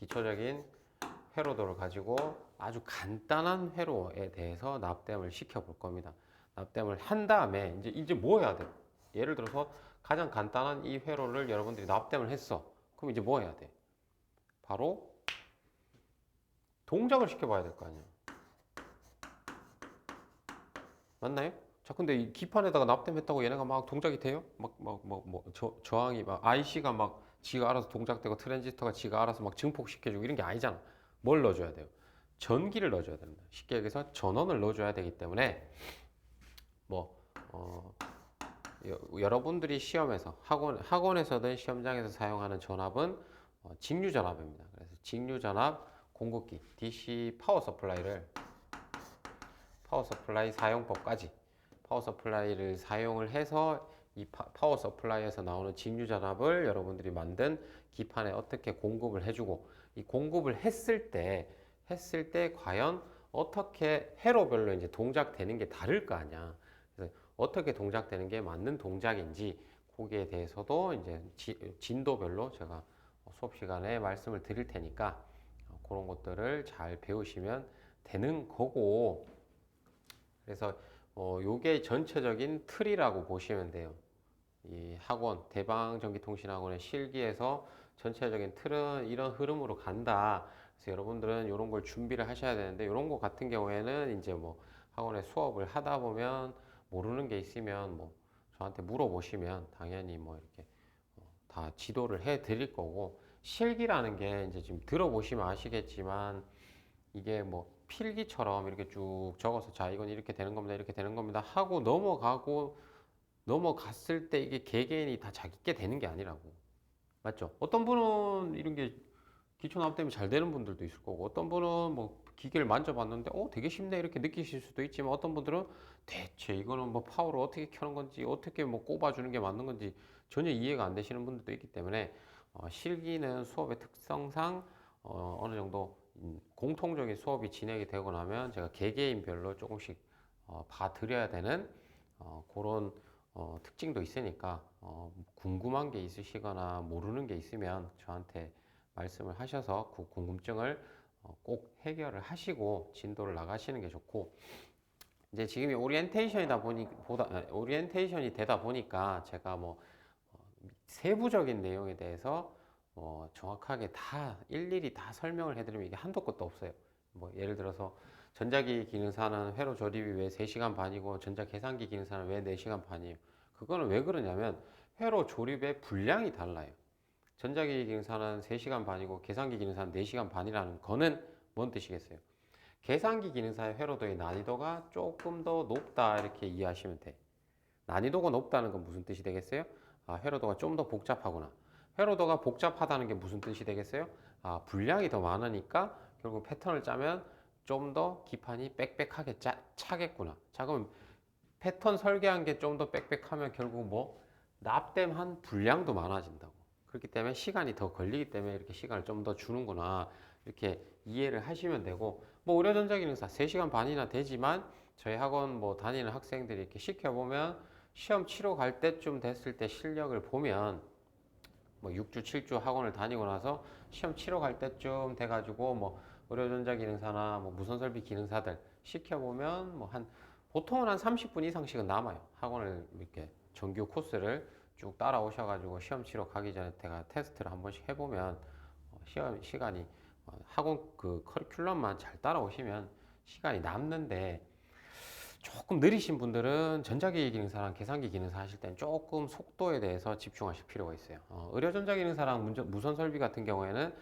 기초적인 회로도를 가지고 아주 간단한 회로에 대해서 납땜을 시켜 볼 겁니다. 납땜을 한 다음에 이제 뭐 해야 돼요? 예를 들어서 가장 간단한 이 회로를 여러분들이 납땜을 했어. 그럼 이제 뭐 해야 돼? 바로 동작을 시켜봐야 될 거 아니야. 맞나요? 자, 근데 이 기판에다가 납땜했다고 얘네가 막 동작이 돼요? 저항이 막 IC가 막 지가 알아서 동작되고 트랜지스터가 지가 알아서 막 증폭시켜주고 이런 게 아니잖아. 뭘 넣어줘야 돼요? 전기를 넣어줘야 됩니다. 쉽게 얘기해서 전원을 넣어줘야 되기 때문에 뭐 여러분들이 시험에서 학원에서든 시험장에서 사용하는 전압은 직류 전압입니다. 그래서 직류 전압 공급기 DC 파워 서플라이 사용법까지 파워 서플라이를 사용을 해서 이 파워 서플라이에서 나오는 직류 전압을 여러분들이 만든 기판에 어떻게 공급을 해주고 이 공급을 했을 때 과연 어떻게 회로별로 이제 동작되는 게 다를 거 아니야. 그래서 어떻게 동작되는 게 맞는 동작인지 거기에 대해서도 이제 진도별로 제가 수업 시간에 말씀을 드릴 테니까 그런 것들을 잘 배우시면 되는 거고. 그래서 요게 전체적인 틀이라고 보시면 돼요. 이 학원 대방전기통신학원의 실기에서 전체적인 틀은 이런 흐름으로 간다. 그래서 여러분들은 이런 걸 준비를 하셔야 되는데 이런 거 같은 경우에는 이제 뭐 학원에 수업을 하다 보면 모르는 게 있으면 뭐 저한테 물어보시면 당연히 뭐 이렇게 다 지도를 해 드릴 거고 실기라는 게 이제 지금 들어보시면 아시겠지만 이게 뭐 필기처럼 이렇게 쭉 적어서 자 이건 이렇게 되는 겁니다 이렇게 되는 겁니다 하고 넘어갔을 때 이게 개개인이 다 자기 게 되는 게 아니라고. 맞죠? 어떤 분은 이런 게 기초 나업 때문에 잘 되는 분들도 있을 거고 어떤 분은 뭐 기계를 만져봤는데 되게 쉽네 이렇게 느끼실 수도 있지만 어떤 분들은 대체 이거는 뭐 파워를 어떻게 켜는 건지 어떻게 뭐 꼽아주는 게 맞는 건지 전혀 이해가 안 되시는 분들도 있기 때문에 실기는 수업의 특성상 어느 정도 공통적인 수업이 진행이 되고 나면 제가 개개인별로 조금씩 봐드려야 되는 그런 특징도 있으니까 궁금한 게 있으시거나 모르는 게 있으면 저한테 말씀을 하셔서 그 궁금증을 꼭 해결을 하시고 진도를 나가시는 게 좋고 이제 지금이 오리엔테이션이 되다 보니까 제가 뭐 세부적인 내용에 대해서 정확하게 다 일일이 다 설명을 해드리면 이게 한도 끝도 없어요. 뭐 예를 들어서 전자기기 기능사는 회로 조립이 왜 3시간 반이고 전자계산기 기능사는 왜 4시간 반이에요. 그거는 왜 그러냐면 회로 조립의 분량이 달라요. 전자기기 기능사는 3시간 반이고 계산기 기능사는 4시간 반이라는 거는 뭔 뜻이겠어요? 계산기 기능사의 회로도의 난이도가 조금 더 높다 이렇게 이해하시면 돼. 난이도가 높다는 건 무슨 뜻이 되겠어요? 회로도가 좀 더 복잡하구나. 회로도가 복잡하다는 게 무슨 뜻이 되겠어요? 분량이 더 많으니까 결국 패턴을 짜면 좀 더 기판이 빽빽하게 차겠구나. 자, 그럼 패턴 설계한 게 좀 더 빽빽하면 결국 뭐 납땜한 분량도 많아진다고. 그렇기 때문에 시간이 더 걸리기 때문에 이렇게 시간을 좀 더 주는구나. 이렇게 이해를 하시면 되고, 뭐 의료전자기능사 3시간 반이나 되지만 저희 학원 뭐 다니는 학생들이 이렇게 시켜보면 시험 치러 갈 때쯤 됐을 때 실력을 보면 뭐 6주, 7주 학원을 다니고 나서 시험 치러 갈 때쯤 돼가지고 뭐 의료전자기능사나 뭐 무선설비 기능사들 시켜보면 뭐 보통은 한 30분 이상씩은 남아요. 학원을 이렇게 정규 코스를 쭉 따라오셔가지고 시험 치러 가기 전에 제가 테스트를 한 번씩 해보면 시험 시간이 학원 그 커리큘럼만 잘 따라오시면 시간이 남는데 조금 느리신 분들은 전자기기 기능사랑 계산기 기능사 하실 때는 조금 속도에 대해서 집중하실 필요가 있어요. 의료전자기능사랑 무선설비 같은 경우에는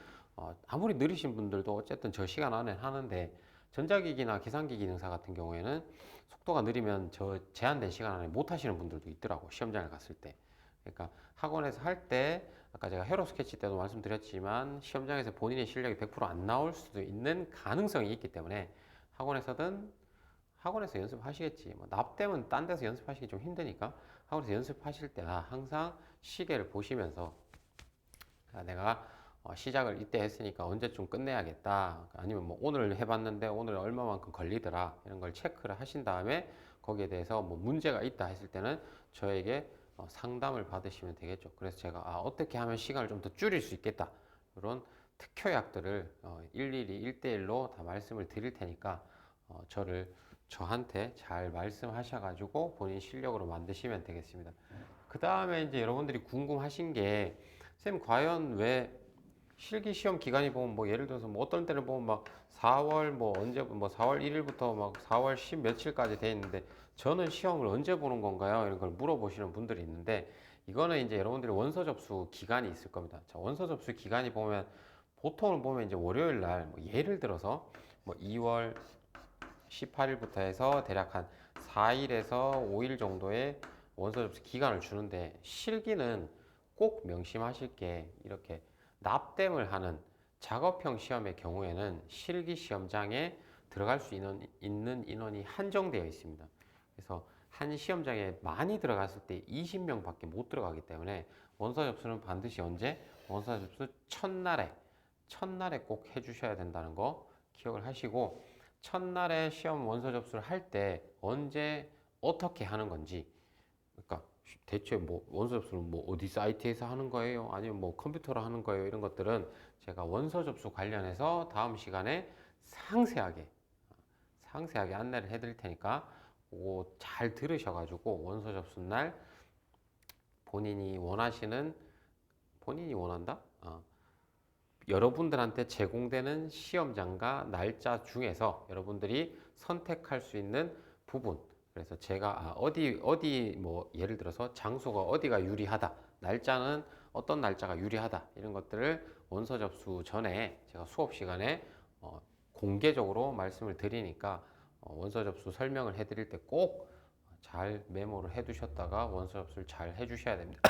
아무리 느리신 분들도 어쨌든 저 시간 안에 하는데 전자기기나 계산기 기능사 같은 경우에는 속도가 느리면 저 제한된 시간 안에 못 하시는 분들도 있더라고 시험장에 갔을 때. 그러니까 학원에서 할 때 아까 제가 회로 스케치 때도 말씀드렸지만 시험장에서 본인의 실력이 100%안 나올 수도 있는 가능성이 있기 때문에 학원에서 연습하시겠지. 뭐 납땜은 딴 데서 연습하시기 좀 힘드니까 학원에서 연습하실 때 항상 시계를 보시면서 내가 시작을 이때 했으니까 언제쯤 끝내야겠다. 아니면 뭐 오늘 해봤는데 오늘 얼마만큼 걸리더라. 이런 걸 체크를 하신 다음에 거기에 대해서 뭐 문제가 있다 했을 때는 저에게 상담을 받으시면 되겠죠. 그래서 제가 어떻게 하면 시간을 좀 더 줄일 수 있겠다. 이런 특효약들을 일일이 1대1로 다 말씀을 드릴 테니까 저한테 잘 말씀하셔가지고 본인 실력으로 만드시면 되겠습니다. 그 다음에 이제 여러분들이 궁금하신 게, 쌤 과연 왜 실기 시험 기간이 보면 뭐 예를 들어서 뭐 어떤 때는 보면 막 4월 뭐 언제 뭐 4월 1일부터 막 4월 10 며칠까지 돼 있는데 저는 시험을 언제 보는 건가요? 이런 걸 물어보시는 분들이 있는데, 이거는 이제 여러분들이 원서 접수 기간이 있을 겁니다. 자, 원서 접수 기간이 보면 보통은 보면 이제 월요일 날 뭐 예를 들어서 뭐 2월 18일부터 해서 대략 한 4일에서 5일 정도의 원서 접수 기간을 주는데, 실기는 꼭 명심하실 게, 이렇게 납땜을 하는 작업형 시험의 경우에는 실기 시험장에 들어갈 수 있는 인원이 한정되어 있습니다. 그래서 한 시험장에 많이 들어갔을 때 20명밖에 못 들어가기 때문에 원서 접수는 반드시 언제? 원서 접수 첫날에 꼭 해주셔야 된다는 거 기억을 하시고, 첫날에 시험 원서 접수를 할 때 언제 어떻게 하는 건지, 그러니까 대체 뭐 원서 접수는 뭐 어디 사이트에서 하는 거예요? 아니면 뭐 컴퓨터로 하는 거예요? 이런 것들은 제가 원서 접수 관련해서 다음 시간에 상세하게 안내를 해드릴 테니까 그거 잘 들으셔가지고 원서 접수 날 본인이 원한다? 여러분들한테 제공되는 시험장과 날짜 중에서 여러분들이 선택할 수 있는 부분, 그래서 제가 어디 뭐 예를 들어서 장소가 어디가 유리하다, 날짜는 어떤 날짜가 유리하다, 이런 것들을 원서 접수 전에 제가 수업 시간에 공개적으로 말씀을 드리니까 원서 접수 설명을 해드릴 때 꼭 잘 메모를 해두셨다가 원서 접수를 잘 해주셔야 됩니다.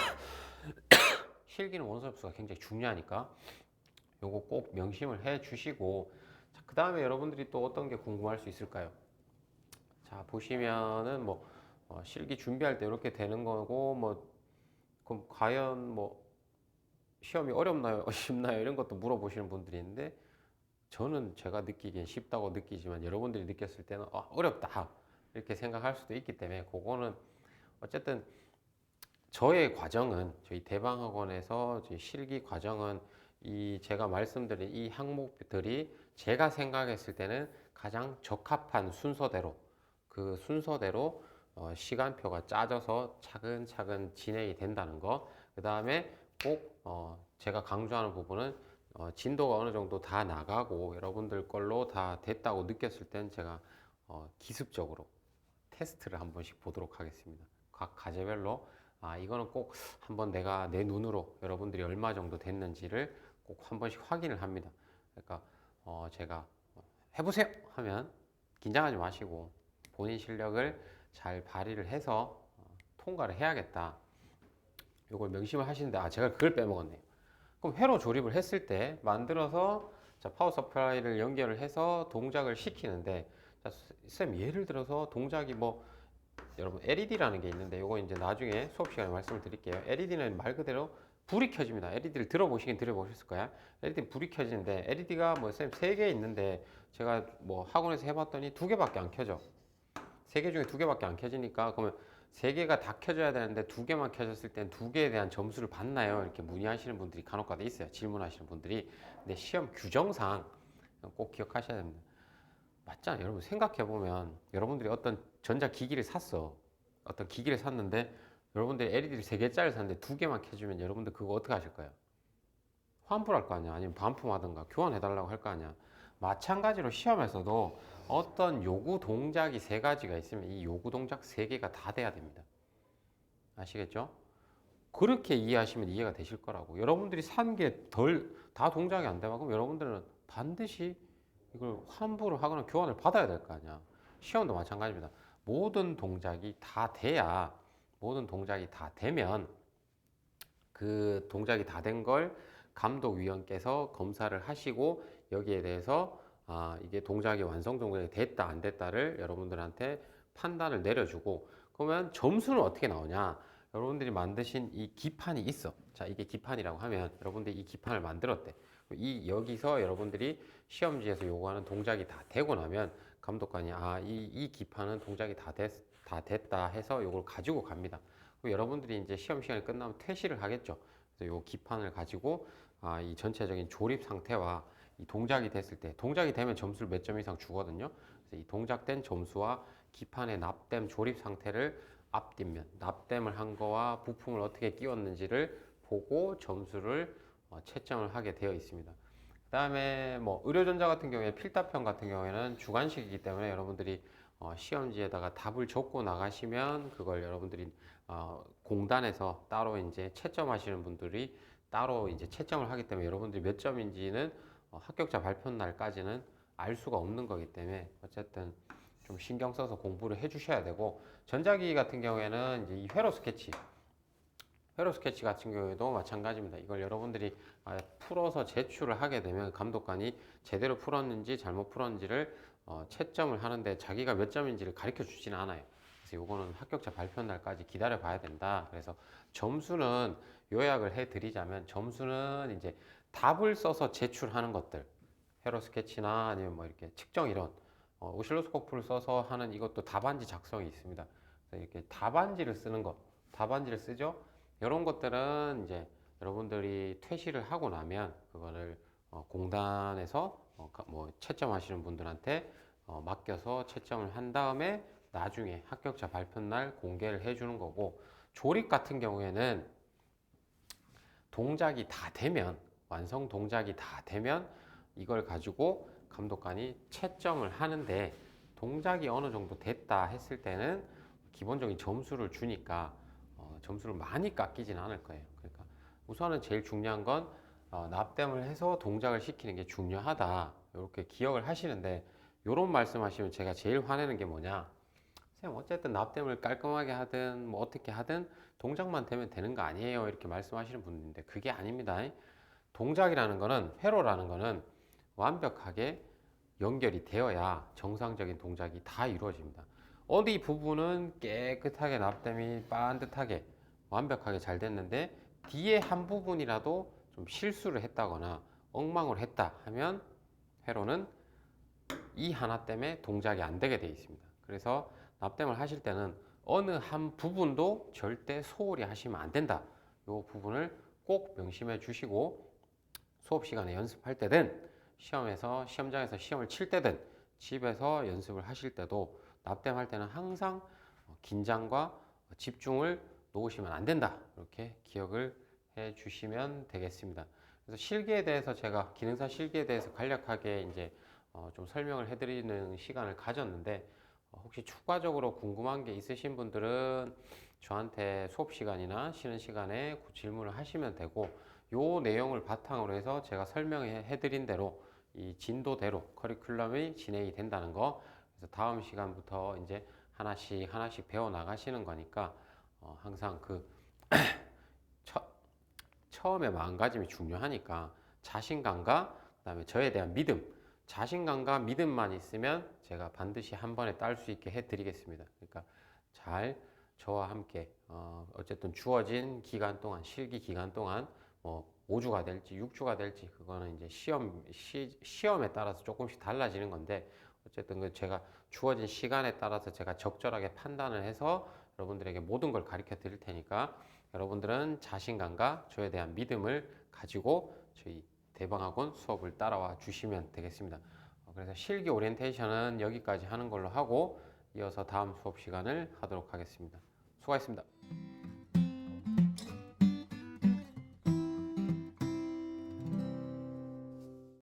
실기는 원서 접수가 굉장히 중요하니까 요거 꼭 명심을 해 주시고, 그 다음에 여러분들이 또 어떤 게 궁금할 수 있을까요? 자, 보시면은 뭐 실기 준비할 때 이렇게 되는 거고, 뭐 그럼 과연 뭐 시험이 어렵나요? 쉽나요? 이런 것도 물어보시는 분들이 있는데, 저는 제가 느끼기엔 쉽다고 느끼지만 여러분들이 느꼈을 때는 어렵다 이렇게 생각할 수도 있기 때문에, 그거는 어쨌든 저희 대방학원에서 저희 실기 과정은 제가 말씀드린 이 항목들이 제가 생각했을 때는 가장 적합한 순서대로, 그 순서대로 시간표가 짜져서 차근차근 진행이 된다는 거. 그 다음에 꼭 제가 강조하는 부분은 진도가 어느 정도 다 나가고 여러분들 걸로 다 됐다고 느꼈을 땐 제가 기습적으로 테스트를 한 번씩 보도록 하겠습니다. 각 과제별로 이거는 꼭 한번 내가 내 눈으로 여러분들이 얼마 정도 됐는지를 꼭 한 번씩 확인을 합니다. 그러니까 제가 해보세요 하면 긴장하지 마시고 본인 실력을 잘 발휘를 해서 통과를 해야겠다, 이걸 명심을 하시는데, 제가 그걸 빼먹었네요. 그럼 회로 조립을 했을 때 만들어서 파워 서플라이를 연결을 해서 동작을 시키는데, 쌤 예를 들어서 동작이 뭐 여러분 LED라는 게 있는데, 이거 이제 나중에 수업 시간에 말씀을 드릴게요. LED는 말 그대로 불이 켜집니다. LED를 들어보셨을 거야. LED 불이 켜지는데, LED가 뭐 쌤 3개 있는데 제가 뭐 학원에서 해봤더니 2개밖에 안 켜져. 3개 중에 2개밖에 안 켜지니까, 그러면 3개가 다 켜져야 되는데 2개만 켜졌을 땐 2개에 대한 점수를 받나요? 이렇게 문의하시는 분들이 간혹가다 있어요. 질문하시는 분들이. 근데 시험 규정상 꼭 기억하셔야 됩니다. 맞잖아요. 여러분 생각해보면, 여러분들이 어떤 전자기기를 어떤 기기를 샀는데 여러분들이 LED를 3개짜리 샀는데 2개만 켜주면 여러분들 그거 어떻게 하실 거예요? 환불할 거 아니야? 아니면 반품하든가 교환해달라고 할 거 아니야? 마찬가지로 시험에서도 어떤 요구 동작이 3가지가 있으면 이 요구 동작 3개가 다 돼야 됩니다. 아시겠죠? 그렇게 이해하시면 이해가 되실 거라고. 여러분들이 산 게 다 동작이 안 되면 그럼 여러분들은 반드시 이걸 환불을 하거나 교환을 받아야 될 거 아니야. 시험도 마찬가지입니다. 모든 동작이 다 되면 그 동작이 다 된 걸 감독위원께서 검사를 하시고, 여기에 대해서 이게 동작이 완성 동작이 됐다 안 됐다를 여러분들한테 판단을 내려주고, 그러면 점수는 어떻게 나오냐? 여러분들이 만드신 이 기판이 있어. 자, 이게 기판이라고 하면 여러분들이 이 기판을 만들었대. 여기서 여러분들이 시험지에서 요구하는 동작이 다 되고 나면 감독관이 이 기판은 동작이 다 됐다 해서 요걸 가지고 갑니다. 그럼 여러분들이 이제 시험 시간이 끝나면 퇴실을 하겠죠. 이 기판을 가지고 이 전체적인 조립 상태와 이 동작이 됐을 때, 동작이 되면 점수를 몇 점 이상 주거든요. 그래서 이 동작된 점수와 기판의 납땜 조립 상태를 앞뒷면, 납땜을 한 거와 부품을 어떻게 끼웠는지를 보고 점수를 채점을 하게 되어 있습니다. 그 다음에 뭐 의료전자 같은 경우에 필답형 같은 경우에는 주관식이기 때문에 여러분들이 시험지에다가 답을 적고 나가시면 그걸 여러분들이 공단에서 따로 이제 채점하시는 분들이 따로 이제 채점을 하기 때문에 여러분들이 몇 점인지는 합격자 발표 날까지는 알 수가 없는 거기 때문에 어쨌든 좀 신경 써서 공부를 해 주셔야 되고, 전자기기 같은 경우에는 이제 이 회로 스케치 같은 경우에도 마찬가지입니다. 이걸 여러분들이 풀어서 제출을 하게 되면 감독관이 제대로 풀었는지 잘못 풀었는지를 채점을 하는데 자기가 몇 점인지를 가르쳐 주지는 않아요. 그래서 이거는 합격자 발표 날까지 기다려 봐야 된다. 그래서 점수는 요약을 해 드리자면, 점수는 이제 답을 써서 제출하는 것들, 회로 스케치나 아니면 뭐 이렇게 측정 이론, 오실로스코프를 써서 하는 이것도 답안지 작성이 있습니다. 그래서 이렇게 답안지를 쓰는 것, 답안지를 쓰죠. 이런 것들은 이제 여러분들이 퇴실을 하고 나면 그거를 공단에서 뭐 채점하시는 분들한테 맡겨서 채점을 한 다음에 나중에 합격자 발표 날 공개를 해주는 거고, 조립 같은 경우에는 동작이 다 되면, 완성 동작이 다 되면 이걸 가지고 감독관이 채점을 하는데, 동작이 어느 정도 됐다 했을 때는 기본적인 점수를 주니까 점수를 많이 깎이지는 않을 거예요. 그러니까 우선은 제일 중요한 건 납땜을 해서 동작을 시키는 게 중요하다, 이렇게 기억을 하시는데, 이런 말씀하시면 제가 제일 화내는 게 뭐냐, 선생님 어쨌든 납땜을 깔끔하게 하든 뭐 어떻게 하든 동작만 되면 되는 거 아니에요, 이렇게 말씀하시는 분인데 그게 아닙니다. 동작이라는 거는, 회로라는 거는 완벽하게 연결이 되어야 정상적인 동작이 다 이루어집니다. 어디 부분은 깨끗하게 납땜이 반듯하게 완벽하게 잘 됐는데 뒤에 한 부분이라도 좀 실수를 했다거나 엉망을 했다 하면 회로는 이 하나 때문에 동작이 안 되게 되어 있습니다. 그래서 납땜을 하실 때는 어느 한 부분도 절대 소홀히 하시면 안 된다, 이 부분을 꼭 명심해 주시고, 수업 시간에 연습할 때든 시험장에서 시험을 칠 때든 집에서 연습을 하실 때도 납땜할 때는 항상 긴장과 집중을 놓으시면 안 된다, 이렇게 기억을 해 주시면 되겠습니다. 그래서 실기에 대해서 제가 기능사 실기에 대해서 간략하게 이제 좀 설명을 해드리는 시간을 가졌는데, 혹시 추가적으로 궁금한 게 있으신 분들은 저한테 수업 시간이나 쉬는 시간에 질문을 하시면 되고, 요 내용을 바탕으로 해서 제가 설명해 드린 대로 이 진도대로 커리큘럼이 진행이 된다는 거, 그래서 다음 시간부터 이제 하나씩 배워 나가시는 거니까 항상 그 처음에 마음가짐이 중요하니까 자신감과 그다음에 저에 대한 믿음, 자신감과 믿음만 있으면 제가 반드시 한 번에 딸 수 있게 해드리겠습니다. 그러니까 잘 저와 함께 어쨌든 주어진 기간 동안, 실기 기간 동안 뭐 5주가 될지 6주가 될지 그거는 이제 시험에 따라서 조금씩 달라지는 건데, 어쨌든 그 제가 주어진 시간에 따라서 제가 적절하게 판단을 해서 여러분들에게 모든 걸 가르쳐 드릴 테니까 여러분들은 자신감과 저에 대한 믿음을 가지고 저희 대방학원 수업을 따라와 주시면 되겠습니다. 그래서 실기 오리엔테이션은 여기까지 하는 걸로 하고 이어서 다음 수업 시간을 하도록 하겠습니다. 수고하셨습니다.